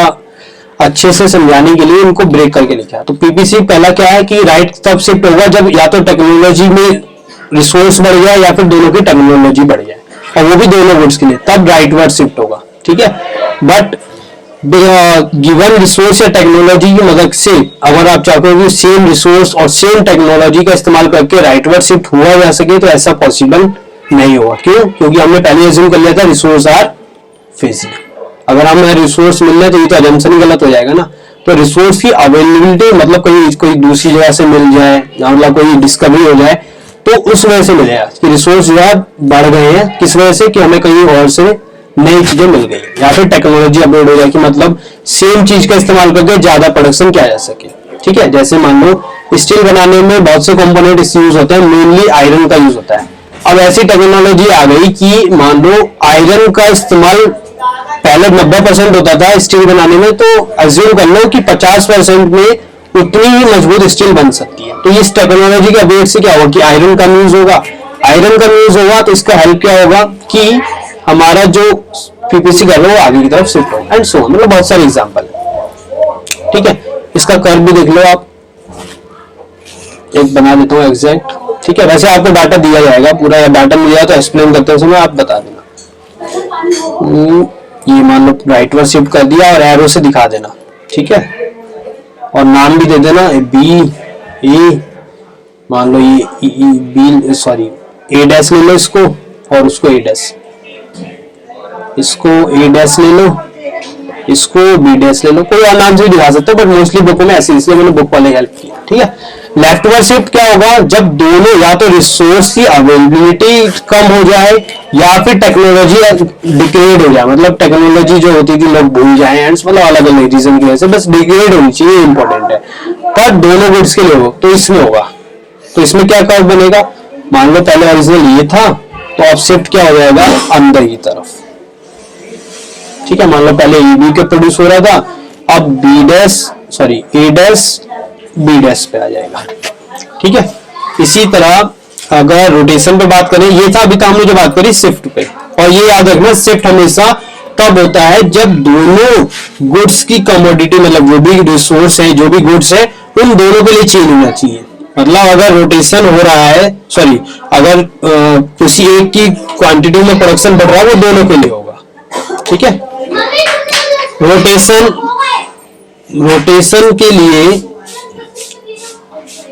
[SPEAKER 1] अच्छे से समझाने के लिए इनको ब्रेक करके लिखा। तो पीपीसी पहला क्या है कि राइट तब शिफ्ट होगा जब या तो टेक्नोलॉजी में रिसोर्स बढ़ जाए या फिर दोनों की टेक्नोलॉजी बढ़ जाए, और वो भी दोनों गुड्स के लिए, तब राइटवर्ड शिफ्ट होगा, ठीक है। बट गिवन रिसोर्स या टेक्नोलॉजी की मदद से अगर आप चाहते हो कि सेम रिसोर्स और सेम टेक्नोलॉजी का इस्तेमाल करके राइटवर्ड शिफ्ट हुआ जा सके, तो ऐसा पॉसिबल नहीं होगा। क्यों, क्योंकि हमने पहले अज्यूम कर लिया था रिसोर्स आर फिजिकल। अगर हमें रिसोर्स मिल रहा है तो ये तो अजम्पशन गलत हो जाएगा ना। तो रिसोर्स की अवेलेबिलिटी मतलब कोई दूसरी जगह से मिल जाए, मतलब कोई डिस्कवरी हो जाए, तो उस वजह से मिलेगा कि रिसोर्स जो है बढ़ गए हैं, किस वजह से कि हमें कहीं और से नई चीजें मिल गई, या फिर टेक्नोलॉजी अपग्रेड हो जाए कि मतलब सेम चीज का इस्तेमाल करके ज्यादा प्रोडक्शन किया जा सके, ठीक है। जैसे मान लो स्टील बनाने में बहुत से कंपोनेंट यूज होते हैं, मेनली आयरन का यूज होता है। अब ऐसी टेक्नोलॉजी आ गई कि मान लो आयरन का इस्तेमाल पहले 90% होता था स्टील बनाने में, तो अज्यूम कर लो कि 50% में उतनी ही मजबूत स्टील बन सकती है। तो इस टेक्नोलॉजी के अपडेट से क्या होगा कि आयरन का यूज होगा, आयरन का यूज होगा तो इसका हेल्प क्या होगा कि हमारा जो पीपीसी कर रहा है वो आगे की तरफ शिफ्ट हो, एंड सो मतलब बहुत सारे एग्जांपल, ठीक है। इसका कर्व भी देख लो आप, एक बना देता हूँ एग्जैक्ट, ठीक है। वैसे आपको डाटा दिया जाएगा पूरा, या डाटा मिल जाए तो एक्सप्लेन करते समय आप बता देना। ये मान लो राइटवर्ड शिफ्ट कर दिया और एरो से दिखा देना, ठीक है। और नाम भी दे देना बी ए, मान लो ये बी सॉरी ए डैश ले लो इसको, और उसको ए डैश, इसको ए डैश ले लो, इसको बी डैश ले लो, कोई और नाम से भी दिखा सकते हो, बट मोस्टली बुक में ऐसे, इसलिए मैंने बुक वाले हेल्प किया, ठीक है। लेफ्टवर्ड शिफ्ट क्या होगा, जब दोनों या तो रिसोर्स की अवेलेबिलिटी कम हो जाए या फिर टेक्नोलॉजी डिग्रेड हो जाए, मतलब टेक्नोलॉजी जो होती थी लोग भूल जाए, एंड मतलब अलग अलग रीजन की वजह से बस डिग्रेड होनी चाहिए, इंपॉर्टेंट है, पर दोनों गुड्स के लिए हो, तो इसमें होगा। तो इसमें क्या कर्व बनेगा, मान लो पहले ओरिजिनल ये था, तो अब शिफ्ट क्या हो जाएगा अंदर की तरफ, ठीक है। मान लो पहले ए बी के प्रोड्यूस हो रहा था, अब बी डैश सॉरी ए डैश बी डैश पे आ जाएगा, ठीक है। इसी तरह अगर रोटेशन पे बात करें, ये था अभी तो हमने जो बात करी शिफ्ट पे, और ये याद रखना शिफ्ट हमेशा तब होता है जब दोनों गुड्स की कमोडिटी, मतलब जो भी रिसोर्स है जो भी गुड्स है उन दोनों के लिए चेंज होना चाहिए। मतलब अगर रोटेशन हो रहा है, सॉरी अगर किसी एक की क्वांटिटी में प्रोडक्शन बढ़ रहा है वो दोनों के लिए होगा, ठीक है। रोटेशन के लिए,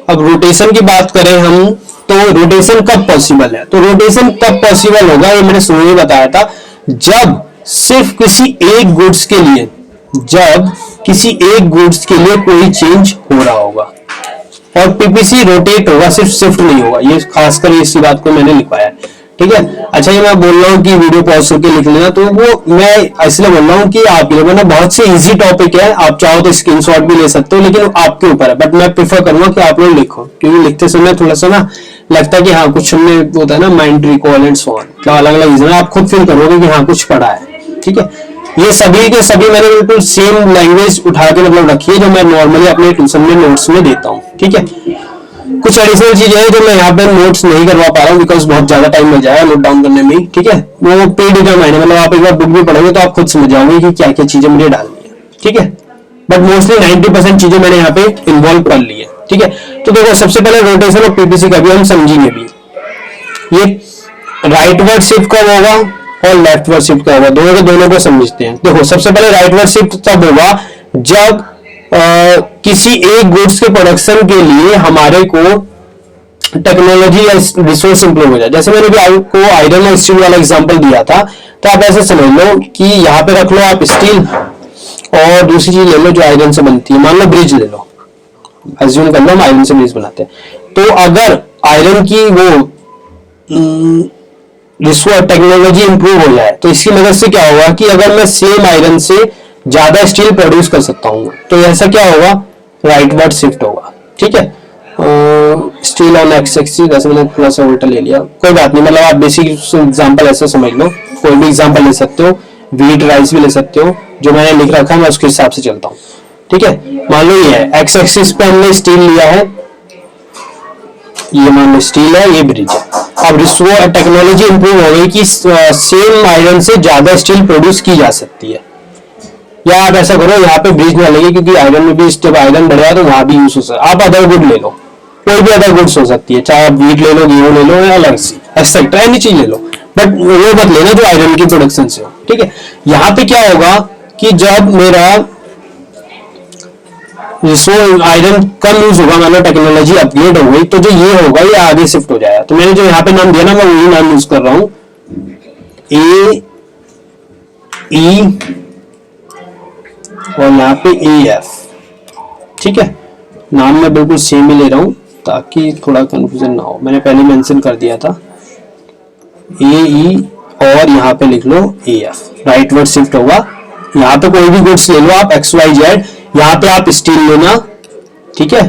[SPEAKER 1] अब रोटेशन की बात करें हम, तो रोटेशन कब पॉसिबल है, तो रोटेशन तब पॉसिबल होगा, ये मैंने शुरू में बताया था, जब सिर्फ किसी एक गुड्स के लिए जब किसी एक गुड्स के लिए कोई चेंज हो रहा होगा, और पीपीसी रोटेट होगा, सिर्फ शिफ्ट नहीं होगा। ये खासकर इसी बात को मैंने लिखवाया है, ठीक है। अच्छा, ये मैं बोल रहा हूँ कि वीडियो पॉज करके लिख लेना, तो वो मैं इसलिए बोल रहा हूँ कि आपके लिए ना बहुत से इजी टॉपिक है, आप चाहो तो स्क्रीनशॉट भी ले सकते हो, लेकिन आपके ऊपर है। बट मैं प्रीफर करूंगा कि आप लोग लिखो, क्योंकि लिखते समय थोड़ा सा ना लगता है कि हाँ कुछ हमने होता है ना mind recall and so on, तो अलग अलग रीजन आप खुद फील करोगे कि हाँ कुछ पढ़ा है, ठीक है। ये सभी के सभी मैंने बिल्कुल सेम लैंग्वेज उठा के मतलब रखी है जो मैं नॉर्मली अपने ट्यूशन में नोट्स में देता हूँ, ठीक है। कुछ एडिशनल चीजें हैं जो मैं यहाँ पे नोट्स नहीं करवा पा रहा हूँ, बिकॉज बहुत ज्यादा टाइम लग जाएगा नोट डाउन करने में, ठीक है। वो प्रीडिटरमाइंड है, मतलब आप एक बार बुक भी पढ़ोगे तो आप खुद समझ जाओगे कि क्या क्या चीजें मुझे डालनी है, ठीक है। बट मोस्टली 90% चीजें मैंने यहाँ पे इन्वॉल्व कर ली है, ठीक है। तो देखो, सबसे पहले रोटेशन ऑफ पीपीसी का भी हम समझेंगे भी। ये राइटवर्ड शिफ्ट कब होगा और लेफ्टवर्ड शिफ्ट कब होगा, दोनों के दोनों को समझते हैं। देखो, सबसे पहले राइटवर्ड शिफ्ट तब होगा जब किसी एक गुड्स के प्रोडक्शन के लिए हमारे को टेक्नोलॉजी या रिसोर्स इंप्रूव हो जाए। जैसे मैंने भी आपको आयरन और स्टील वाला एग्जांपल दिया था, तो आप ऐसे समझ लो कि यहाँ पे रख लो आप स्टील, और दूसरी चीज ले लो जो आयरन से बनती है, मान लो ब्रिज ले लो, एज्यूम कर लो हम आयरन से ब्रिज बनाते हैं। तो अगर आयरन की वो रिसोर्स टेक्नोलॉजी इंप्रूव हो जाए, तो इसकी मदद से क्या होगा कि अगर मैं सेम आयरन से ज्यादा स्टील प्रोड्यूस कर सकता हूँ, तो ऐसा क्या होगा, राइटवर्ड शिफ्ट होगा, ठीक है। स्टील ऑन एक्स एक्सिस, वैसे मैंने थोड़ा सा उल्टा ले लिया, कोई बात नहीं, मतलब आप बेसिक एग्जांपल ऐसे समझ लो, कोई भी एग्जांपल ले सकते हो, व्हीट राइस भी ले सकते हो, जो मैंने लिख रखा है मैं उसके हिसाब से चलता हूँ, ठीक है। मान लो ये है एक्स एक्सिस पे हमने स्टील लिया है, ये मान लो स्टील है, ये ब्रिज है। अब रिसोर्स टेक्नोलॉजी इंप्रूव हो गई कि सेम आयरन से ज्यादा स्टील प्रोड्यूस की जा सकती है, या आप ऐसा करो यहाँ पे ब्रिज ना लगे, क्योंकि आयरन में भी जब आयरन बढ़ेगा तो वहां भी यूज हो सकता है। आप अदर गुड ले लो, कोई भी अदर गुड्स हो सकती है, चाहे आप व्हीट ले लो, गेहूं ले लो, या अलग सी एक्सेट्रा एनी चीज ले लो, बट वो मत लेना जो आयरन की प्रोडक्शन से हो, ठीक है। यहाँ पे क्या होगा कि जब मेरा रिसोर्स आयरन कम यूज होगा, मान लो टेक्नोलॉजी अपग्रेड हो गई, तो जो ये होगा ये आगे शिफ्ट हो जाएगा। तो मैंने जो यहाँ पे नाम दिया ना, मैं वही नाम यूज कर रहा हूँ, ए ई और यहाँ पे AF, ठीक है। नाम मैं बिल्कुल सेम ही ले रहा हूँ ताकि थोड़ा कंफ्यूजन ना हो, मैंने पहले मेंशन कर दिया था AE, और यहाँ पे लिख लो AF, राइटवर्ड शिफ्ट होगा। यहाँ पे कोई भी गुड्स ले लो आप XYZ, यहाँ पे आप स्टील लेना, ठीक है।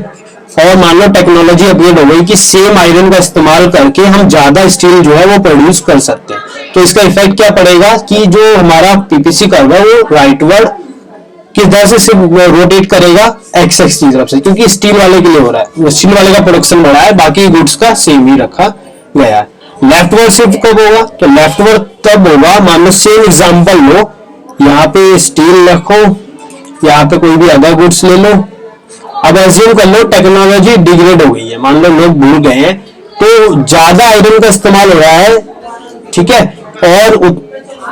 [SPEAKER 1] और मान लो टेक्नोलॉजी अपग्रेड हो गई कि सेम आयरन का इस्तेमाल करके हम ज्यादा स्टील जो है वो प्रोड्यूस कर सकते हैं, तो इसका इफेक्ट क्या पड़ेगा कि जो हमारा पीपीसी कर्व है वो राइटवर्ड किस तरह से रोटेट करेगा, एक्स एक्स की तरफ से, क्योंकि स्टील वाले के लिए हो रहा है, स्टील वाले का प्रोडक्शन बढ़ा है, बाकी गुड्स का सेम ही रखा गया है। लेफ्टवर्ड शिफ्ट कब होगा, तो लेफ्टवर्ड तब होगा, मान लो सेम एग्जांपल लो, यहाँ पे स्टील रखो, यहाँ पे कोई भी अदर गुड्स ले लो। अब एज्यूम कर लो टेक्नोलॉजी डिग्रेड हो गई है, मान लो लोग भूल गए हैं, तो ज्यादा आयरन का इस्तेमाल हो रहा है, ठीक है, और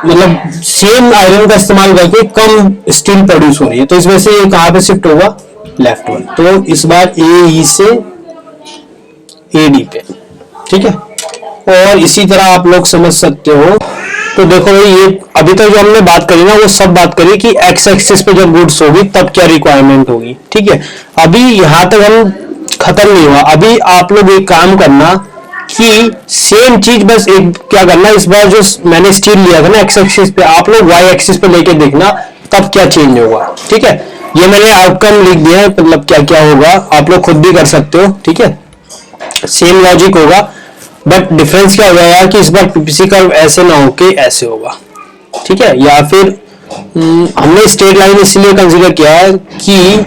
[SPEAKER 1] मतलब सेम आयरन का इस्तेमाल करके कम स्टील प्रोड्यूस हो रही है, तो इस वजह से ये कहां पे शिफ्ट होगा, लेफ्टवर्ड। तो इस बार AE से AD पे, ठीक है। और इसी तरह आप लोग समझ सकते हो। तो देखो ये अभी तक जो हमने बात करी ना, वो सब बात करी कि एक्स एक्सिस पे जब गुड्स होगी तब क्या रिक्वायरमेंट होगी, ठीक है। अभी यहां तक हम खत्म नहीं हुआ, अभी आप लोग एक काम करना कि सेम चीज बस एक क्या करना, इस बार जो मैंने स्टील लिया था ना एक्स एक्सिस पे, आप लोग वाई एक्सिस पे लेके देखना तब क्या चेंज होगा, ठीक है। ये मैंने आउटकम लिख दिया है, मतलब क्या क्या होगा आप लोग खुद भी कर सकते हो, ठीक है। सेम लॉजिक होगा, बट डिफरेंस क्या हो जाएगा कि इस बार पीपीसी कर्व ऐसे ना होके ऐसे होगा, ठीक है। या फिर हमने स्ट्रेट लाइन इसलिए कंसीडर किया है कि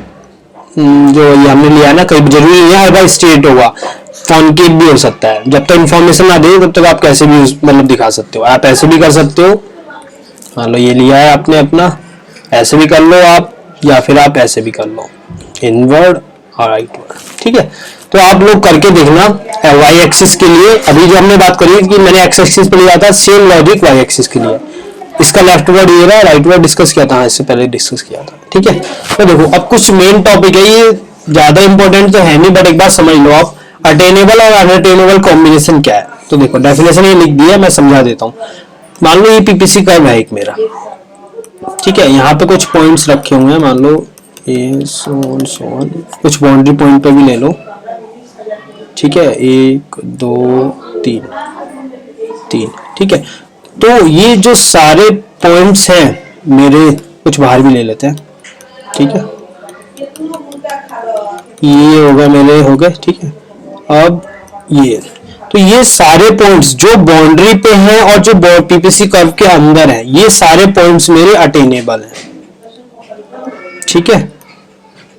[SPEAKER 1] जो ये हमने लिया ना, कहीं जरूरी नहीं है हर बार स्ट्रेट होगा, कॉन्केव भी हो सकता है। जब तक इन्फॉर्मेशन ना दे तब तक आप कैसे भी मतलब दिखा सकते हो, आप ऐसे भी कर सकते हो, मान लो ये लिया है आपने अपना, ऐसे भी कर लो आप, या फिर आप ऐसे भी कर लो, इनवर्ड और राइटवर्ड, ठीक है। तो आप लोग करके देखना वाई एक्सिस के लिए। अभी जो हमने बात करी कि मैंने एक्स एक्सिस पे लिया था, सेम लॉजिक वाई एक्सिस के लिए, इसका लेफ्टवर्ड ये रहा, राइटवर्ड डिस्कस किया था, इससे पहले डिस्कस किया था, ठीक है। तो देखो अब कुछ मेन टॉपिक है, ये ज्यादा इंपॉर्टेंट तो है नहीं, बट एक बार समझ लो आप अटेनेबल और अनअटेनेबल कॉम्बिनेशन क्या है। तो देखो डेफिनेशन ये लिख दी है, मैं समझा देता हूँ। मान लो ये पीपीसी कर्व है एक मेरा, ठीक है, यहाँ पे कुछ पॉइंट्स रखे हुए हैं, मान लो ए सोन कुछ बाउंड्री पॉइंट पे भी ले लो, ठीक है, 1 2 3 3, ठीक है। तो ये जो सारे पॉइंट्स हैं मेरे, कुछ बाहर भी ले लेते हैं, ठीक है, ये होगा मेरे, हो गए, ठीक है। अब ये, तो ये सारे पॉइंट्स जो बाउंड्री पे हैं और जो पीपीसी कर्व के अंदर हैं, ये सारे पॉइंट्स मेरे अटेनेबल हैं, ठीक है,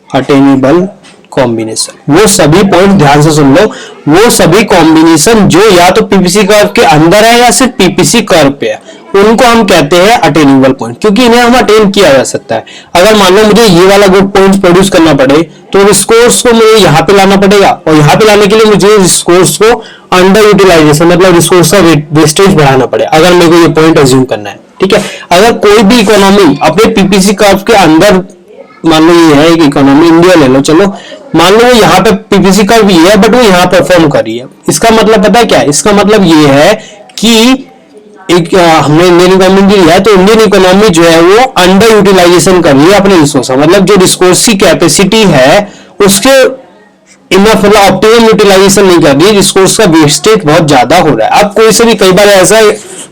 [SPEAKER 1] अटेनेबल कॉम्बिनेशन। वो सभी पॉइंट ध्यान से सुन लो, वो सभी कॉम्बिनेशन जो या तो पीपीसी कर्व के अंदर है या सिर्फ पीपीसी कर्व पे है, उनको हम कहते हैं अटेनेबल पॉइंट, क्योंकि इन्हें हम अटेन किया जा सकता है। अगर मान लो मुझे ये वाला ग्रुप पॉइंट्स प्रोड्यूस करना पड़े तो रिसोर्स को मुझे यहाँ पे लाना पड़ेगा, और यहाँ पे लाने के लिए मुझे रिसोर्स को अंडर यूटिलाइजेशन मतलब रिसोर्स का वेस्टेज बढ़ाना पड़ेगा, अगर मेरे को ये पॉइंट अज्यूम करना है, ठीक है। अगर कोई भी इकोनॉमी अपने पीपीसी कर्व के अंदर, मान लो ये है एक इकोनॉमी, इंडिया ले लो, चलो मान लो वो यहाँ पे पीपीसी कर्व ये है बट वो यहाँ परफॉर्म कर रही है, इसका मतलब पता है क्या है? इसका मतलब ये है कि एक हमने इंडियन इकोनॉमी लिया है, तो इंडियन इकोनॉमी जो है वो अंडर यूटिलाइजेशन कर रही है अपने रिसोर्स, मतलब जो रिसोर्स की कैपेसिटी है उसके इनफ मतलब ऑप्टिमम यूटिलाइजेशन नहीं कर रही है, रिसोर्स का वेस्टेज बहुत ज्यादा हो रहा है। अब कोई से भी कई बार ऐसा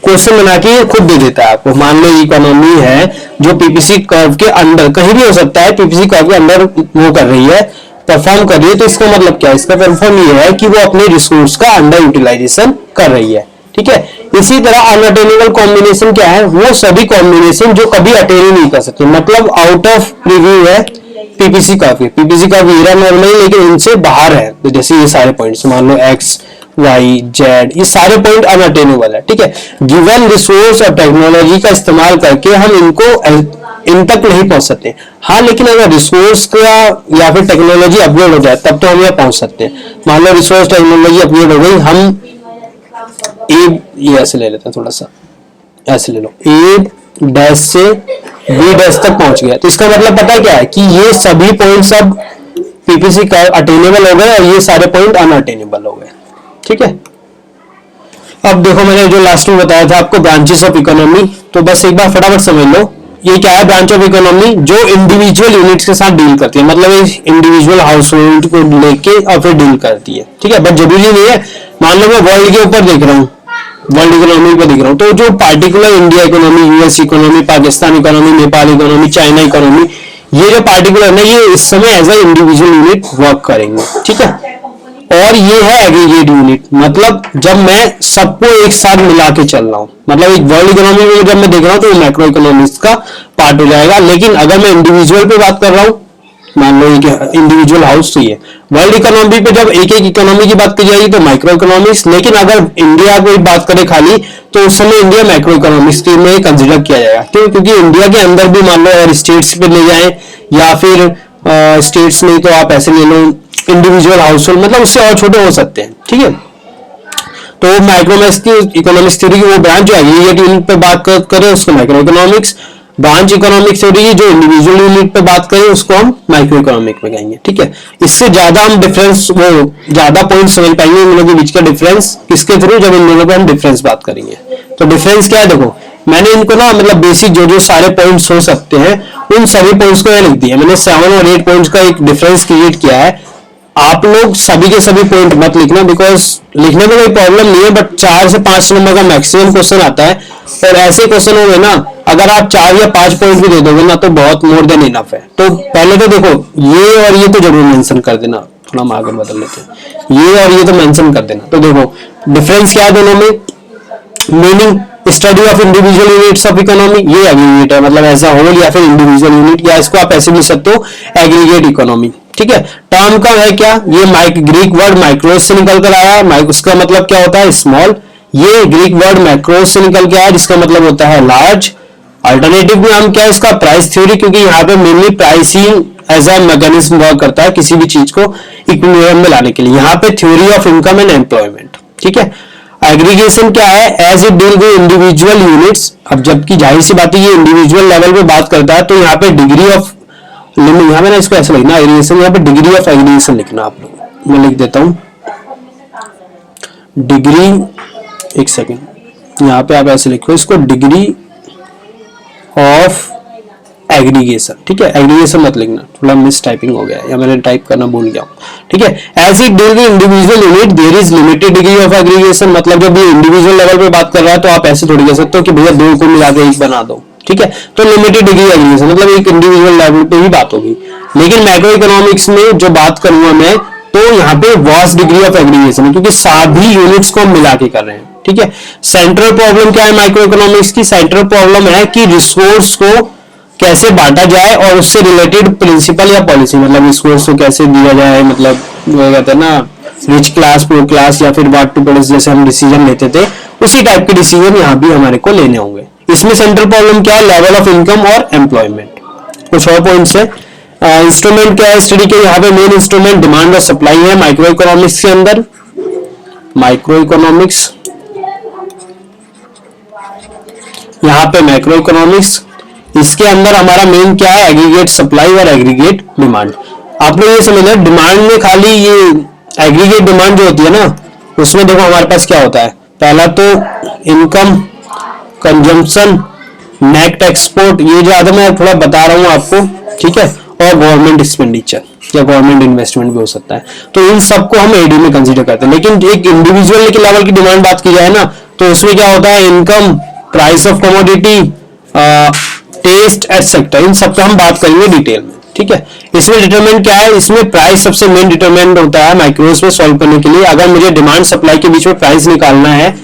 [SPEAKER 1] क्वेश्चन बना के खुद दे देता है आपको, मान लो इकोनॉमी है जो पीपीसी कर्व के अंदर, कहीं भी हो सकता है, पीपीसी कर्व के अंदर वो कर रही है, परफॉर्म कर रही है, तो इसका मतलब क्या है? इसका परफॉर्म ये है कि वो अपने रिसोर्स का अंडर यूटिलाइजेशन कर रही है, ठीक है। इसी तरह अनअटेनेबल कॉम्बिनेशन क्या है? वो सभी कॉम्बिनेशन जो कभी अटेन ही नहीं कर सकते, मतलब आउट ऑफ प्रीव्यू है पीपीसी कर्व, पीपीसी कर्व ये नॉर्मल, लेकिन इनसे बाहर है, तो जैसे ये सारे पॉइंट्स मान लो एक्स वाई जेड, ये सारे पॉइंट अनअटेनेबल है, ठीक है। गिवन रिसोर्स और टेक्नोलॉजी का इस्तेमाल करके हम इनको इन तक नहीं पहुंच सकते। हाँ, लेकिन अगर रिसोर्स का या फिर टेक्नोलॉजी अपग्रेड हो जाए तब तो हम यहाँ पहुंच सकते हैं। मान लो रिसोर्स टेक्नोलॉजी अपग्रेड हो गई, हम ये ऐसे ले लेते हैं, थोड़ा सा ऐसे ले लो, ए डैश से बी डैश तक पहुंच गया, तो इसका मतलब पता है क्या है? कि ये सभी पॉइंट सब पीपीसी का अटेनेबल हो गए और ये सारे पॉइंट अनअटेनेबल हो गए, ठीक है। अब देखो, मैंने जो लास्ट में बताया था आपको ब्रांचेस ऑफ इकोनॉमी, तो बस एक बार फटाफट समझ लो, ये क्या है? ब्रांच ऑफ इकोनॉमी जो इंडिविजुअल यूनिट्स के साथ डील करती है, मतलब इंडिविजुअल हाउस होल्ड को लेके और फिर डील करती है, ठीक है। बट जरूरी नहीं है, मान लो मैं वर्ल्ड के ऊपर देख रहा हूँ, वर्ल्ड इकोनॉमी पे देख रहा हूँ, तो जो particular India economy, US economy, Pakistan economy, Nepal economy, China economy, ये जो पार्टिकुलर है, ये इस समय as a individual unit work करेंगे, ठीक है। और ये है एग्रीगेट यूनिट, मतलब जब मैं सबको एक साथ मिला के चल रहा हूँ, मतलब एक वर्ल्ड इकोनॉमी में जब मैं देख रहा हूँ तो वो मैक्रो इकोनॉमिक्स का पार्ट हो जाएगा। लेकिन अगर मैं इंडिविजुअल पे बात कर रहा हूँ, मान लो इंडिविजुअल हाउस, तो ये वर्ल्ड इकोनॉमी पे जब एक एक इकोनॉमी की बात की जाएगी तो माइक्रो इकोनॉमिक्स, लेकिन अगर इंडिया की बात करें खाली, तो उस समय इंडिया मैक्रो इकोनॉमिक्स में कंसिडर किया जाएगा। क्यों? क्योंकि इंडिया के अंदर भी मान लो अगर स्टेट्स पे ले जाए या फिर स्टेट्स नहीं तो आप ऐसे ले लो इंडिविजुअल हाउस होल्ड, मतलब उससे और छोटे हो सकते हैं, ठीक है। तो माइक्रोमैक्स की इकोनॉमिक्स थ्योरी की वो ब्रांच जो एग्रीगेट यूनिट पे बात करें उसको micro economics, branch economics theory जो इंडिविजुअल यूनिट पे बात करें उसको हम माइक्रो इकोनॉमिक में कहेंगे, ठीक है। इससे ज्यादा हम डिफरेंस, वो ज्यादा पॉइंट समझ पाएंगे इन दोनों के बीच का डिफरेंस किसके थ्रू, जब इन दोनों पे हम डिफरेंस बात करेंगे। तो डिफरेंस क्या है? देखो, मैंने इनको ना मतलब बेसिक जो जो सारे पॉइंट्स हो सकते हैं उन सभी पॉइंट्स को लिख दिया मैंने, 7 और 8 पॉइंट्स का एक डिफरेंस क्रिएट किया है। आप लोग सभी के सभी पॉइंट मत लिखना, बिकॉज लिखने में कोई प्रॉब्लम नहीं है, बट 4 से 5 नंबर का मैक्सिमम क्वेश्चन आता है, और ऐसे क्वेश्चन हो गए ना, अगर आप 4 या 5 पॉइंट भी दे दोगे ना तो बहुत मोर देन इनफ है। तो पहले तो देखो, ये और ये तो जरूर मेंशन कर देना, थोड़ा हम आगे बदल लेते हैं, ये और ये तो मेंशन कर देना। तो देखो डिफरेंस क्या है दोनों में, meaning study of individual units of economy, ये एग्रीगेट है, मतलब ऐसा होल या फिर इंडिविजुअल यूनिट, या इसको आप ऐसे भी सकते हो एग्रीगेट इकोनॉमी, ठीक है। टर्म का है क्या? ये ग्रीक वर्ड माइक्रोस से निकल कर आया, उसका मतलब क्या होता है? स्मॉल। ये ग्रीक वर्ड मैक्रोस से निकल के आया जिसका मतलब होता है लार्ज। अल्टरनेटिव नाम क्या है इसका? प्राइस थ्योरी, क्योंकि यहाँ पे mainly pricing as a mechanism work करता है किसी भी चीज को इक्विलिब्रियम में लाने के लिए। यहाँ पे theory of income and employment, ठीक है। एग्रीगेशन क्या है? As it deal with individual units. अब जबकि जाहिर सी बात है ये इंडिविजुअल लेवल पे बात करता है, तो यहाँ पे डिग्री ऑफ लिमिट, यहाँ मैंने इसको ऐसे लिखना एग्रीगेशन, यहाँ पे डिग्री ऑफ एग्रीगेशन लिखना आप लोग, मैं लिख देता हूँ डिग्री, एक सेकेंड, यहाँ पे आप ऐसे लिखो इसको, डिग्री ऑफ एग्रीगेशन, ठीक है, एग्रीगेशन मत लिखना, थोड़ा मिस टाइपिंग हो गया या मैंने टाइप करना भूल गया हूँ, ठीक है। As it deal with individual unit there is limited degree of aggregation, मतलब जब ये इंडिविजुअल लेवल पे बात कर रहा है तो आप ऐसे थोड़ी कह सकते हो कि भैया दो को मिला के एक बना दो, ठीक है। तो लिमिटेड डिग्री एग्रीगेशन मतलब एक इंडिविजुअल लेवल पे ही बात होगी। लेकिन मैक्रो इकोनॉमिक्स में जो बात करूंगा मैं, तो यहाँ पे वास्ट डिग्री ऑफ एग्रीगेशन है, क्योंकि सभी यूनिट्स को मिला के कर रहे हैं, ठीक है। सेंट्रल प्रॉब्लम क्या है माइक्रो इकोनॉमिक्स की? सेंट्रल प्रॉब्लम है कि रिसोर्स को कैसे बांटा जाए और उससे रिलेटेड प्रिंसिपल या पॉलिसी, मतलब रिसोर्स को कैसे दिया जाए, मतलब वो कहते हैं ना रिच क्लास, पुअर क्लास, या फिर व्हाट टू पॉलिसी जैसे हम डिसीजन लेते थे, उसी टाइप के डिसीजन यहाँ भी हमारे को लेने होंगे। इसमें सेंट्रल प्रॉब्लम क्या है? लेवल ऑफ इनकम और एम्प्लॉयमेंट। कुछ और पॉइंट्स है। इंस्ट्रूमेंट क्या है स्टडी के? यहाँ पे मेन इंस्ट्रूमेंट डिमांड और सप्लाई है माइक्रो इकोनॉमिक्स के अंदर। माइक्रो इकोनॉमिक्स, यहाँ पे मैक्रो इकोनॉमिक्स, इसके अंदर हमारा मेन क्या है? एग्रीगेट सप्लाई और एग्रीगेट डिमांड। आप लोग ये समझना, डिमांड में खाली ये एग्रीगेट डिमांड जो होती है ना, उसमें देखो हमारे पास क्या होता है। पहला तो इनकम, कंजम्पशन, नेट एक्सपोर्ट, ये जो आदम मैं थोड़ा बता रहा हूँ आपको, ठीक है, और गवर्नमेंट एक्सपेंडिचर या गवर्नमेंट इन्वेस्टमेंट भी हो सकता है। तो इन सबको हम एडी में कंसीडर करते हैं। लेकिन एक इंडिविजुअल के लेवल की डिमांड बात की जाए ना, तो उसमें क्या होता है? Income, price of commodity, taste etcetera, इन सब का हम बात करेंगे डिटेल में, ठीक है। इसमें डिटरमिनेंट क्या है? इसमें प्राइस सबसे मेन डिटरमिनेंट होता है माइक्रोस में सॉल्व करने के लिए। अगर मुझे डिमांड सप्लाई के बीच में प्राइस निकालना है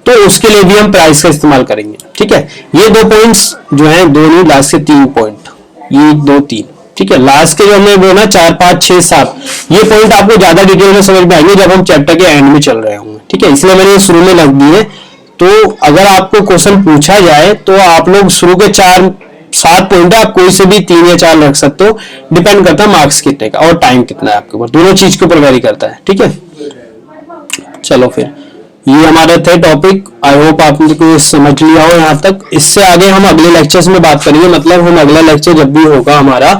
[SPEAKER 1] तो उसके लिए भी हम प्राइस का इस्तेमाल करेंगे, ठीक है। ये दो पॉइंट्स जो हैं, दो नहीं लास्ट के 3 पॉइंट, ये 2 3, ठीक है। लास्ट के जो हमने बोला 4 5 6 7, ये पॉइंट आपको ज्यादा डिटेल में समझ में आएंगे जब हम चैप्टर के एंड में चल रहे होंगे, ठीक है। इसलिए मैंने शुरू में लग दिए। तो अगर आपको क्वेश्चन पूछा जाए तो आप लोग शुरू के 4 7 पॉइंट है, आप कोई से भी 3 या 4 रख सकते हो, डिपेंड करता है मार्क्स कितने का और टाइम कितना है आपके ऊपर, दोनों चीज के ऊपर वेरी करता है, ठीक है। चलो फिर ये हमारे थे टॉपिक, आई होप आपने को समझ लिया हो यहाँ तक। इससे आगे हम अगले लेक्चर्स में बात करेंगे, मतलब हम अगला लेक्चर जब भी होगा हमारा,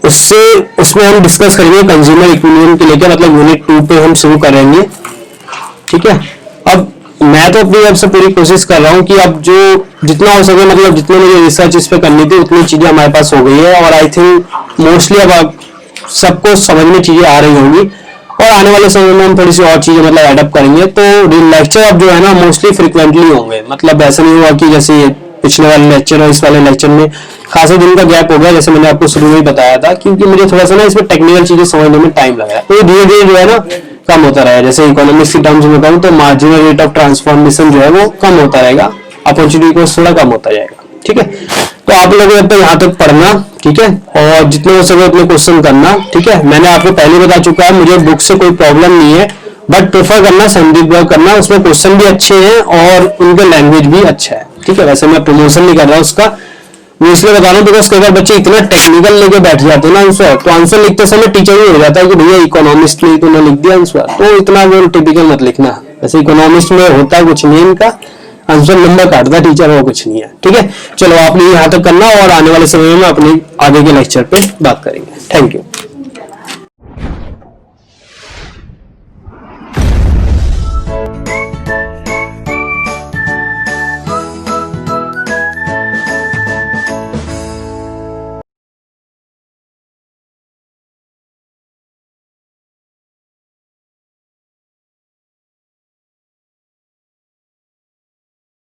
[SPEAKER 1] उसमें हम डिस्कस करेंगे कंज्यूमर इक्विलिब्रियम के लेकर, मतलब यूनिट 2 पे हम शुरू करेंगे, ठीक है। अब मैं तो अपनी अब से पूरी कोशिश कर रहा हूँ कि अब जो जितना हो सके, मतलब जितने मुझे रिसर्च इस पे करनी थी उतनी चीजें हमारे पास हो गई है, और आई थिंक मोस्टली अब सबको समझ में चीजें आ रही होंगी, और आने वाले समय में हम थोड़ी सी और चीजें मतलब एडअप करेंगे। तो लेक्चर अब जो है ना मोस्टली फ्रिक्वेंटली होंगे, मतलब ऐसा नहीं हुआ कि जैसे पिछले वाले लेक्चर और इस वाले लेक्चर में खासे दिन का गैप हो गया, जैसे मैंने आपको शुरू में ही बताया था, क्योंकि मुझे थोड़ा सा ना इसमें टेक्निकल चीजें समझने में टाइम लगा है। तो धीरे धीरे जो है ना कम होता रहेगा। जैसे इकोनॉमिक्स की टर्म्स में कहूँ तो मार्जिनल रेट ऑफ ट्रांसफॉर्मेशन जो है वो कम होता रहेगा, अपॉर्चुनिटी को थोड़ा कम होता जाएगा, ठीक है। तो आप लोग जब तक यहाँ तक पढ़ना, ठीक है, और जितने हो सके उतने क्वेश्चन करना, ठीक है। मैंने आपको पहले बता चुका है, मुझे बुक से कोई प्रॉब्लम नहीं है, बट प्रेफर करना संदीप वर्क करना, उसमें क्वेश्चन भी अच्छे हैं और उनका लैंग्वेज भी अच्छा है, ठीक है। वैसे मैं प्रमोशन नहीं कर रहा उसका, मैं इसलिए बता रहा हूँ बिकॉज कई बार बच्चे इतना टेक्निकल लेके बैठ जाते हैं ना आंसर, तो आंसर लिखते समय टीचर भी हो जाता है कि भैया इकोनॉमिस्ट ने तूने लिख दिया आंसर, तो इतना वो टिपिकल मत लिखना। वैसे इकोनॉमिस्ट में होता कुछ नहीं, इनका आंसर नंबर काटता टीचर, वो कुछ नहीं है, ठीक है। चलो आपने यहाँ तक करना, और आने वाले समय में अपने आगे के लेक्चर पे बात करेंगे। Thank you.